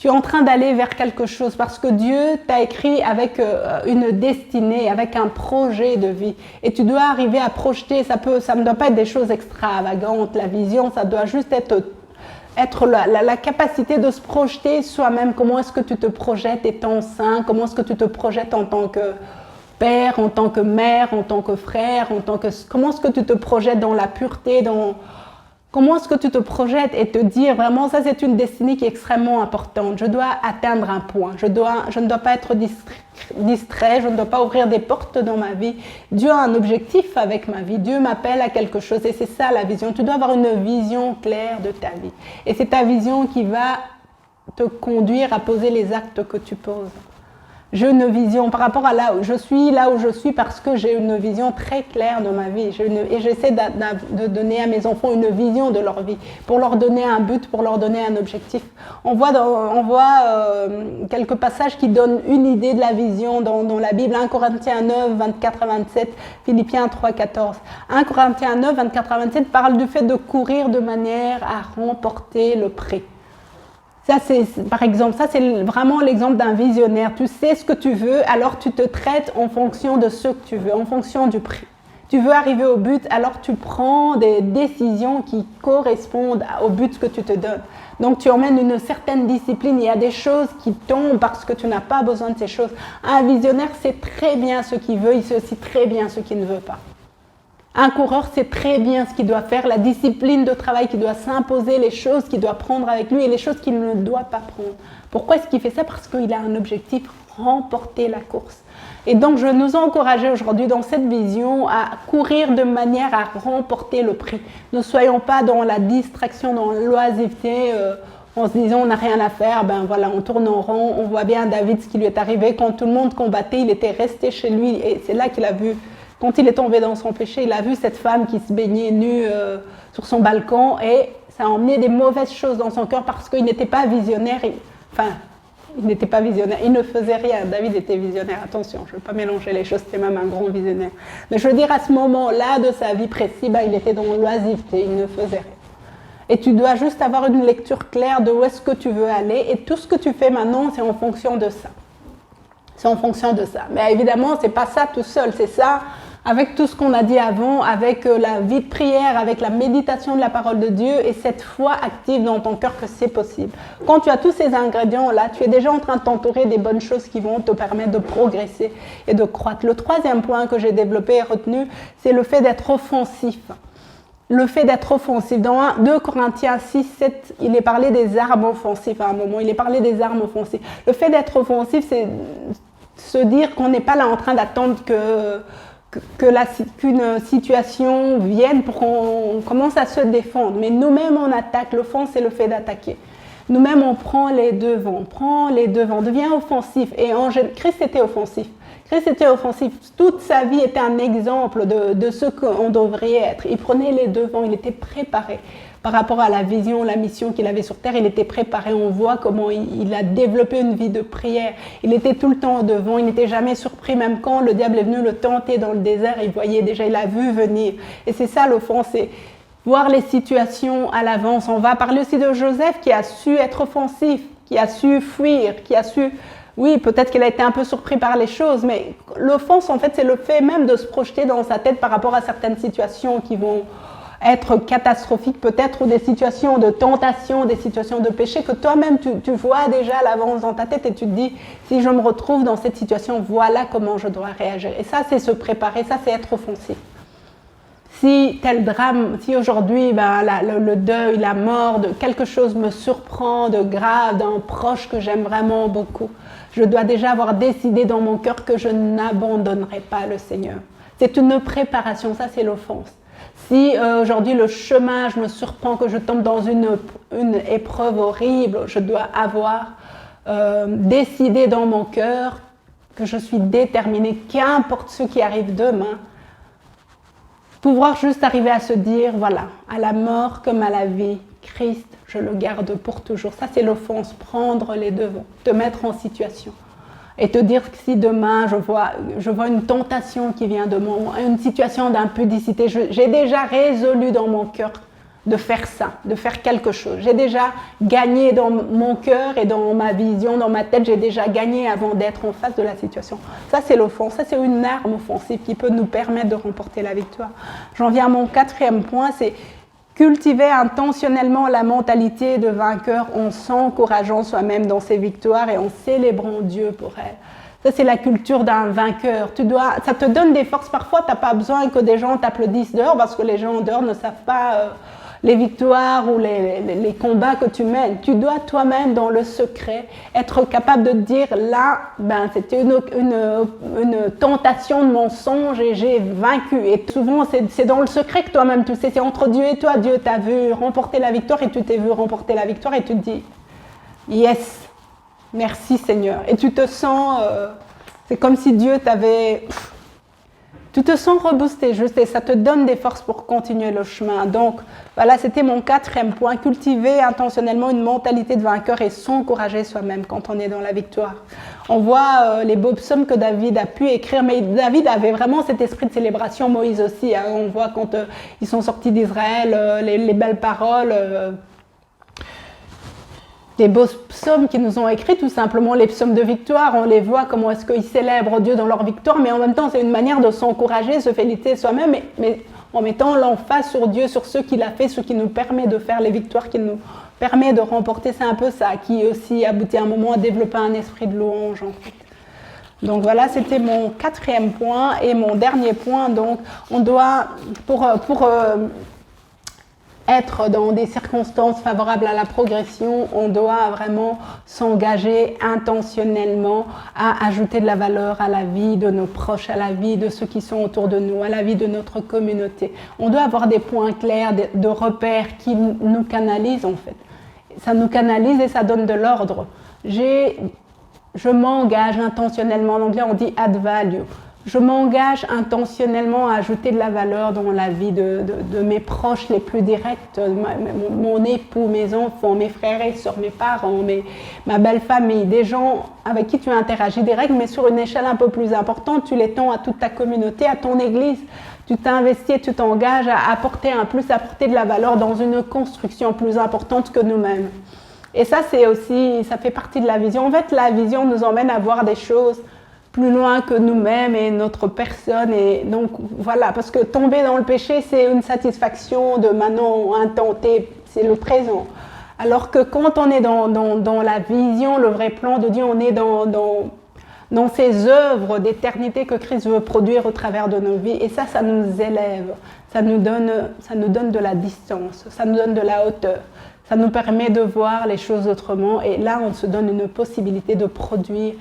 es en train d'aller vers quelque chose parce que Dieu t'a écrit avec une destinée, avec un projet de vie. Et tu dois arriver à projeter, ça ne doit pas être des choses extravagantes, la vision, ça doit juste être la capacité de se projeter soi-même. Comment est-ce que tu te projettes étant saint? Comment est-ce que tu te projettes en tant que père, en tant que mère, en tant que frère, comment est-ce que tu te projettes dans la pureté, comment est-ce que tu te projettes et te dire vraiment ça c'est une destinée qui est extrêmement importante. Je dois atteindre un point, je ne dois pas être distrait, je ne dois pas ouvrir des portes dans ma vie. Dieu a un objectif avec ma vie, Dieu m'appelle à quelque chose et c'est ça la vision. Tu dois avoir une vision claire de ta vie et c'est ta vision qui va te conduire à poser les actes que tu poses. J'ai une vision par rapport à là où je suis parce que j'ai une vision très claire de ma vie. Et j'essaie de donner à mes enfants une vision de leur vie, pour leur donner un but, pour leur donner un objectif. On voit quelques passages qui donnent une idée de la vision dans la Bible. 1 Corinthiens 9, 24 à 27, Philippiens 3, 14. 1 Corinthiens 9, 24 à 27 parle du fait de courir de manière à remporter le prix. Ça, par exemple, ça c'est vraiment l'exemple d'un visionnaire. Tu sais ce que tu veux, alors tu te traites en fonction de ce que tu veux, en fonction du prix. Tu veux arriver au but, alors tu prends des décisions qui correspondent au but que tu te donnes. Donc tu emmènes une certaine discipline, il y a des choses qui tombent parce que tu n'as pas besoin de ces choses. Un visionnaire sait très bien ce qu'il veut, il sait aussi très bien ce qu'il ne veut pas. Un coureur sait très bien ce qu'il doit faire, la discipline de travail qu'il doit s'imposer, les choses qu'il doit prendre avec lui et les choses qu'il ne doit pas prendre. Pourquoi est-ce qu'il fait ça? Parce qu'il a un objectif, remporter la course. Et donc je nous encourage aujourd'hui dans cette vision à courir de manière à remporter le prix. Ne soyons pas dans la distraction, dans l'oisiveté, en se disant on n'a rien à faire, ben voilà, on tourne en rond. On voit bien David ce qui lui est arrivé quand tout le monde combattait, il était resté chez lui et c'est là qu'il a vu. Quand il est tombé dans son péché, il a vu cette femme qui se baignait nue sur son balcon et ça a emmené des mauvaises choses dans son cœur parce qu'il n'était pas visionnaire. Il n'était pas visionnaire, il ne faisait rien. David était visionnaire, attention, je ne veux pas mélanger les choses, c'était même un grand visionnaire. Mais je veux dire, à ce moment-là de sa vie précise, il était dans l'oisiveté, il ne faisait rien. Et tu dois juste avoir une lecture claire de où est-ce que tu veux aller et tout ce que tu fais maintenant, c'est en fonction de ça. C'est en fonction de ça. Mais évidemment, ce n'est pas ça tout seul, c'est ça avec tout ce qu'on a dit avant, avec la vie de prière, avec la méditation de la parole de Dieu et cette foi active dans ton cœur que c'est possible. Quand tu as tous ces ingrédients-là, tu es déjà en train de t'entourer des bonnes choses qui vont te permettre de progresser et de croître. Le troisième point que j'ai développé et retenu, c'est le fait d'être offensif. Le fait d'être offensif. Dans 2 Corinthiens 6, 7, il est parlé des armes offensives à un moment. Il est parlé des armes offensives. Le fait d'être offensif, c'est se dire qu'on n'est pas là en train d'attendre qu'une situation vienne pour qu'on commence à se défendre. Mais nous-mêmes, on attaque. L'offense, c'est le fait d'attaquer. Nous-mêmes, on prend les devants, devient offensif. Et Christ était offensif. Christ était offensif. Toute sa vie était un exemple de ce qu'on devrait être. Il prenait les devants, il était préparé. Par rapport à la vision, la mission qu'il avait sur terre, il était préparé. On voit comment il a développé une vie de prière. Il était tout le temps devant, il n'était jamais surpris. Même quand le diable est venu le tenter dans le désert, il voyait déjà, il a vu venir. Et c'est ça l'offense, c'est voir les situations à l'avance. On va parler aussi de Joseph qui a su être offensif, qui a su fuir, qui a su... Oui, peut-être qu'il a été un peu surpris par les choses, mais l'offense, en fait, c'est le fait même de se projeter dans sa tête par rapport à certaines situations qui vont être catastrophiques peut-être, ou des situations de tentation, des situations de péché que toi-même tu vois déjà à l'avance dans ta tête et tu te dis, si je me retrouve dans cette situation, voilà comment je dois réagir. Et ça, c'est se préparer, ça, c'est être offensif. Si tel drame, si aujourd'hui le deuil, la mort de quelque chose me surprend de grave, d'un proche que j'aime vraiment beaucoup, je dois déjà avoir décidé dans mon cœur que je n'abandonnerai pas le Seigneur. C'est une préparation, ça c'est l'offense. Si aujourd'hui le chômage me surprend, que je tombe dans une épreuve horrible, je dois avoir décidé dans mon cœur que je suis déterminée, qu'importe ce qui arrive demain, pouvoir juste arriver à se dire, voilà, à la mort comme à la vie, Christ, je le garde pour toujours. Ça, c'est l'offense, prendre les devants, te mettre en situation. Et te dire que si demain, je vois une tentation qui vient de moi, une situation d'impudicité, j'ai déjà résolu dans mon cœur de faire ça, de faire quelque chose. J'ai déjà gagné dans mon cœur et dans ma vision, dans ma tête, j'ai déjà gagné avant d'être en face de la situation. Ça, c'est l'offense. Ça, c'est une arme offensive qui peut nous permettre de remporter la victoire. J'en viens à mon 4e point, c'est cultiver intentionnellement la mentalité de vainqueur en s'encourageant soi-même dans ses victoires et en célébrant Dieu pour elle. Ça, c'est la culture d'un vainqueur. Ça te donne des forces. Parfois, tu n'as pas besoin que des gens t'applaudissent dehors parce que les gens dehors ne savent pas les victoires ou les combats que tu mènes. Tu dois toi-même, dans le secret, être capable de te dire, là, c'était une tentation de mensonge et j'ai vaincu. Et souvent, c'est dans le secret que toi-même, tu sais, c'est entre Dieu et toi. Dieu t'a vu remporter la victoire et tu t'es vu remporter la victoire et tu te dis, yes, merci Seigneur. Et tu te sens, c'est comme si Dieu t'avait... Tu te sens reboosté, juste, et ça te donne des forces pour continuer le chemin. Donc, voilà, c'était mon 4e point. Cultiver intentionnellement une mentalité de vainqueur et s'encourager soi-même quand on est dans la victoire. On voit les beaux psaumes que David a pu écrire, mais David avait vraiment cet esprit de célébration, Moïse aussi. Hein. On voit quand ils sont sortis d'Israël, les belles paroles... des beaux psaumes qui nous ont écrits, tout simplement les psaumes de victoire, on les voit comment est-ce qu'ils célèbrent Dieu dans leur victoire, mais en même temps c'est une manière de s'encourager, se féliciter soi-même, mais en mettant l'emphase sur Dieu, sur ce qu'il a fait, ce qui nous permet de faire les victoires, qui nous permet de remporter, c'est un peu ça, qui aussi aboutit à un moment à développer un esprit de louange en fait. Donc voilà, c'était mon 4e point, et mon dernier point, donc on doit, pour être dans des circonstances favorables à la progression, on doit vraiment s'engager intentionnellement à ajouter de la valeur à la vie de nos proches, à la vie de ceux qui sont autour de nous, à la vie de notre communauté. On doit avoir des points clairs, de repères qui nous canalisent en fait. Ça nous canalise et ça donne de l'ordre. Je m'engage intentionnellement, en anglais on dit add value. Je m'engage intentionnellement à ajouter de la valeur dans la vie de mes proches les plus directs, mon époux, mes enfants, mes frères et sœurs, mes parents, ma belle famille, des gens avec qui tu interagis direct, mais sur une échelle un peu plus importante, tu les tends à toute ta communauté, à ton église. Tu t'investis, tu t'engages à apporter apporter de la valeur dans une construction plus importante que nous-mêmes. Et ça, c'est aussi, ça fait partie de la vision. En fait, la vision nous emmène à voir des choses plus loin que nous-mêmes et notre personne. Et donc, voilà, parce que tomber dans le péché, c'est une satisfaction de maintenant intenté, c'est le présent. Alors que quand on est dans la vision, le vrai plan de Dieu, on est dans ces œuvres d'éternité que Christ veut produire au travers de nos vies. Et ça nous élève, ça nous donne de la distance, ça nous donne de la hauteur. Ça nous permet de voir les choses autrement. Et là, on se donne une possibilité de produire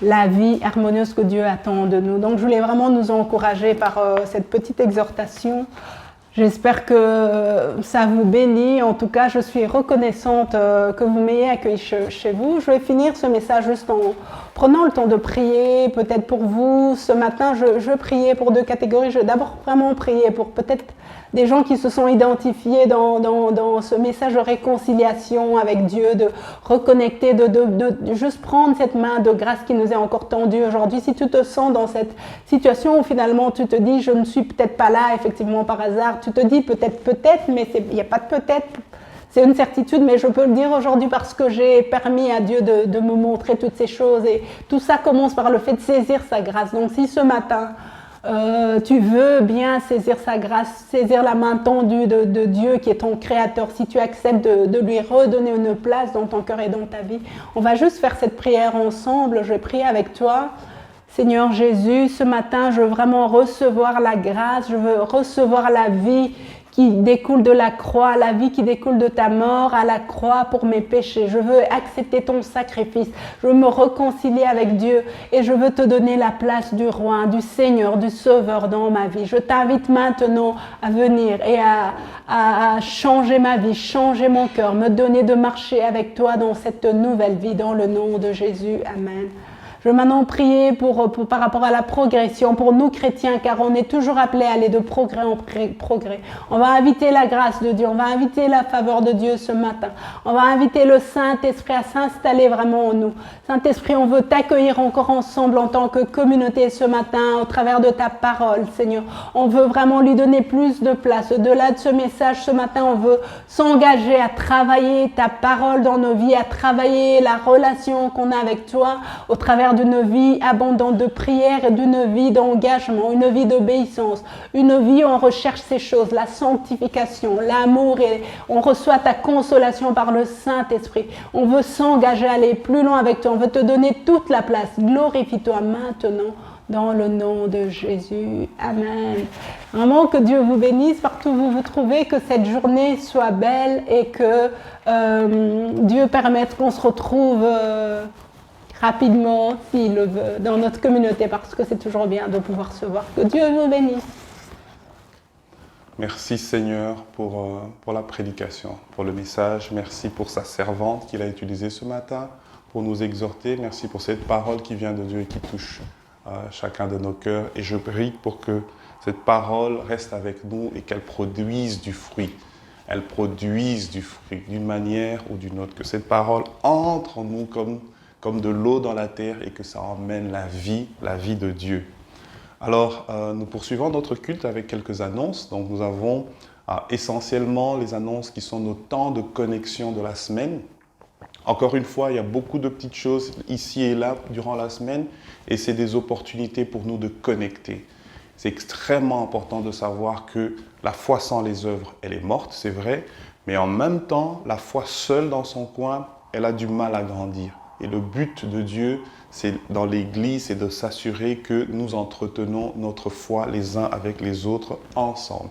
la vie harmonieuse que Dieu attend de nous. Donc, je voulais vraiment nous encourager par cette petite exhortation. J'espère que ça vous bénit. En tout cas, je suis reconnaissante que vous m'ayez accueilli chez vous. Je vais finir ce message juste en prenant le temps de prier, peut-être pour vous. Ce matin, je priais pour 2 catégories. Je vais d'abord vraiment prier pour peut-être des gens qui se sont identifiés dans ce message de réconciliation avec Dieu, de reconnecter, de juste prendre cette main de grâce qui nous est encore tendue aujourd'hui. Si tu te sens dans cette situation où finalement tu te dis, je ne suis peut-être pas là effectivement par hasard, tu te dis peut-être, mais il n'y a pas de peut-être, c'est une certitude, mais je peux le dire aujourd'hui parce que j'ai permis à Dieu de me montrer toutes ces choses, et tout ça commence par le fait de saisir sa grâce. Donc si ce matin, tu veux bien saisir sa grâce, saisir la main tendue de Dieu qui est ton créateur, si tu acceptes de lui redonner une place dans ton cœur et dans ta vie, on va juste faire cette prière ensemble. Je vais prier avec toi. Seigneur Jésus, ce matin, je veux vraiment recevoir la grâce, je veux recevoir la vie qui découle de la croix, la vie qui découle de ta mort à la croix pour mes péchés. Je veux accepter ton sacrifice, je veux me réconcilier avec Dieu et je veux te donner la place du roi, du Seigneur, du Sauveur dans ma vie. Je t'invite maintenant à venir et à changer ma vie, changer mon cœur, me donner de marcher avec toi dans cette nouvelle vie, dans le nom de Jésus. Amen. Je veux maintenant prier par rapport à la progression pour nous chrétiens, car on est toujours appelés à aller de progrès en progrès. On va inviter la grâce de Dieu, on va inviter la faveur de Dieu ce matin. On va inviter le Saint-Esprit à s'installer vraiment en nous. Saint-Esprit, on veut t'accueillir encore ensemble en tant que communauté ce matin au travers de ta parole, Seigneur. On veut vraiment lui donner plus de place. Au-delà de ce message ce matin, on veut s'engager à travailler ta parole dans nos vies, à travailler la relation qu'on a avec toi au travers d'une vie abondante de prière et d'une vie d'engagement, une vie d'obéissance, une vie où on recherche ces choses, la sanctification, l'amour, et on reçoit ta consolation par le Saint-Esprit. On veut s'engager à aller plus loin avec toi, on veut te donner toute la place. Glorifie-toi maintenant dans le nom de Jésus. Amen. Vraiment que Dieu vous bénisse partout où vous vous trouvez, que cette journée soit belle et que Dieu permette qu'on se retrouve rapidement, s'il le veut, dans notre communauté, parce que c'est toujours bien de pouvoir se voir. Que Dieu vous bénisse. Merci Seigneur pour la prédication, pour le message. Merci pour sa servante qu'il a utilisée ce matin pour nous exhorter. Merci pour cette parole qui vient de Dieu et qui touche chacun de nos cœurs. Et je prie pour que cette parole reste avec nous et qu'elle produise du fruit. Elle produise du fruit d'une manière ou d'une autre. Que cette parole entre en nous comme de l'eau dans la terre et que ça emmène la vie de Dieu. Alors, nous poursuivons notre culte avec quelques annonces. Donc, nous avons essentiellement les annonces qui sont nos temps de connexion de la semaine. Encore une fois, il y a beaucoup de petites choses ici et là durant la semaine et c'est des opportunités pour nous de connecter. C'est extrêmement important de savoir que la foi sans les œuvres, elle est morte, c'est vrai, mais en même temps, la foi seule dans son coin, elle a du mal à grandir. Et le but de Dieu, c'est dans l'Église, c'est de s'assurer que nous entretenons notre foi les uns avec les autres ensemble.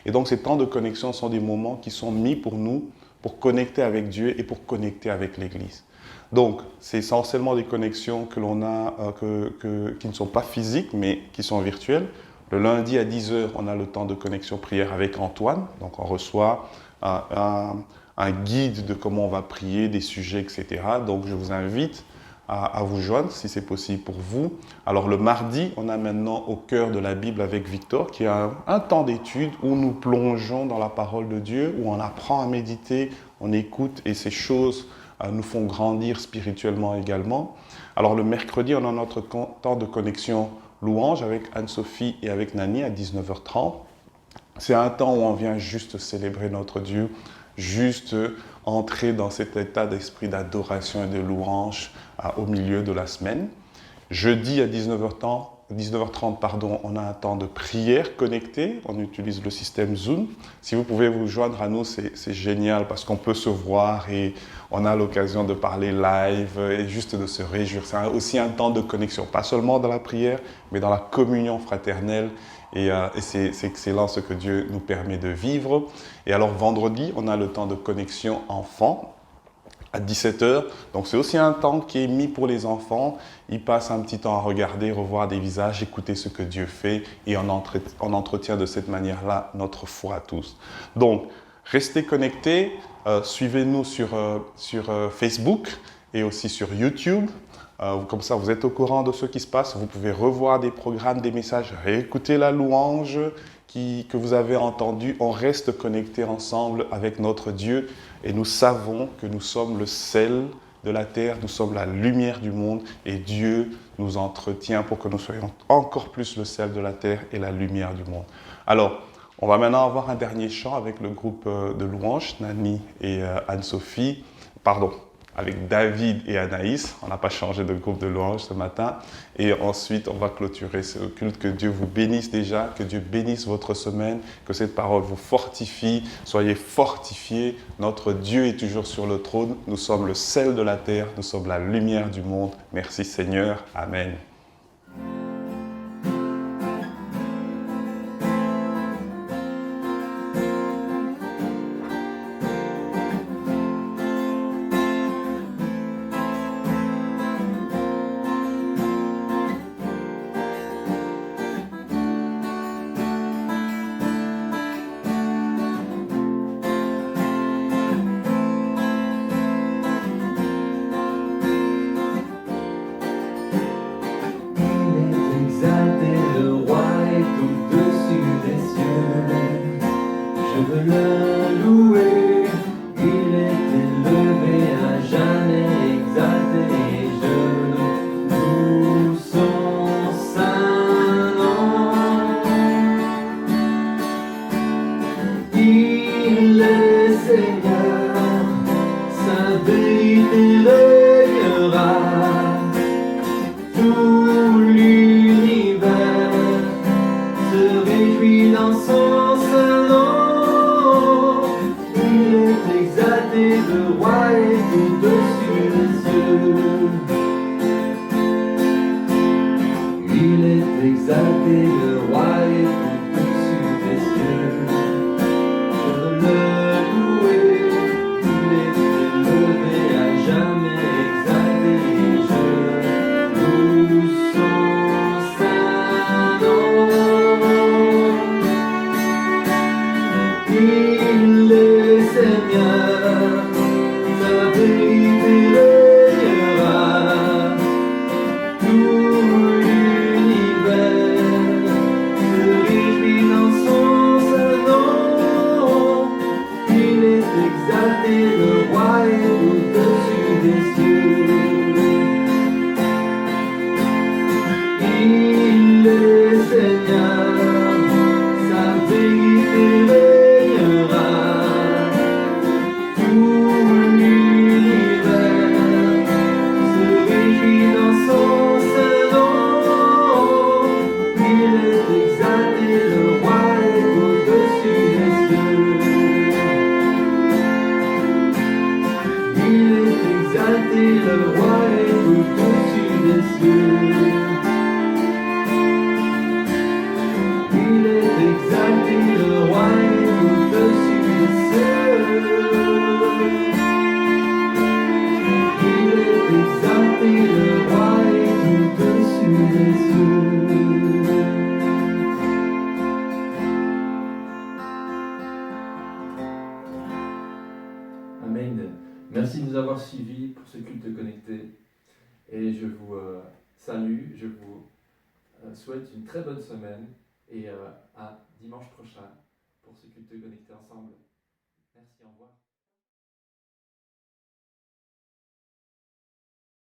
Et donc ces temps de connexion sont des moments qui sont mis pour nous, pour connecter avec Dieu et pour connecter avec l'Église. Donc c'est essentiellement des connexions que l'on a, qui ne sont pas physiques, mais qui sont virtuelles. Le lundi à 10h, on a le temps de connexion prière avec Antoine. Donc on reçoit un guide de comment on va prier, des sujets, etc. Donc, je vous invite à vous joindre si c'est possible pour vous. Alors, le mardi, on a maintenant Au cœur de la Bible avec Victor, qui a un temps d'étude où nous plongeons dans la parole de Dieu, où on apprend à méditer, on écoute et ces choses nous font grandir spirituellement également. Alors, le mercredi, on a notre temps de connexion louange avec Anne-Sophie et avec Nani à 19h30. C'est un temps où on vient juste célébrer notre Dieu, juste entrer dans cet état d'esprit d'adoration et de louange au milieu de la semaine. Jeudi à 19h30, on a un temps de prière connecté. On utilise le système Zoom. Si vous pouvez vous joindre à nous, c'est génial parce qu'on peut se voir et on a l'occasion de parler live et juste de se réjouir. C'est aussi un temps de connexion, pas seulement dans la prière, mais dans la communion fraternelle. Et c'est excellent ce que Dieu nous permet de vivre. Et alors vendredi, on a le temps de connexion enfant à 17h. Donc c'est aussi un temps qui est mis pour les enfants. Ils passent un petit temps à regarder, revoir des visages, écouter ce que Dieu fait et on entretient de cette manière-là notre foi à tous. Donc restez connectés, suivez-nous sur Facebook et aussi sur YouTube. Comme ça, vous êtes au courant de ce qui se passe. Vous pouvez revoir des programmes, des messages, réécouter la louange que vous avez entendue. On reste connectés ensemble avec notre Dieu et nous savons que nous sommes le sel de la terre, nous sommes la lumière du monde et Dieu nous entretient pour que nous soyons encore plus le sel de la terre et la lumière du monde. Alors, on va maintenant avoir un dernier chant avec le groupe de louanges, Nani et Anne-Sophie, pardon, avec David et Anaïs. On n'a pas changé de groupe de louanges ce matin. Et ensuite, on va clôturer ce culte. Que Dieu vous bénisse déjà, que Dieu bénisse votre semaine, que cette parole vous fortifie. Soyez fortifiés. Notre Dieu est toujours sur le trône. Nous sommes le sel de la terre. Nous sommes la lumière du monde. Merci Seigneur. Amen. Merci de nous avoir suivis pour ce culte connecté. Et je vous salue, je vous souhaite une très bonne semaine et à dimanche prochain pour ce culte connecté ensemble. Merci, au revoir.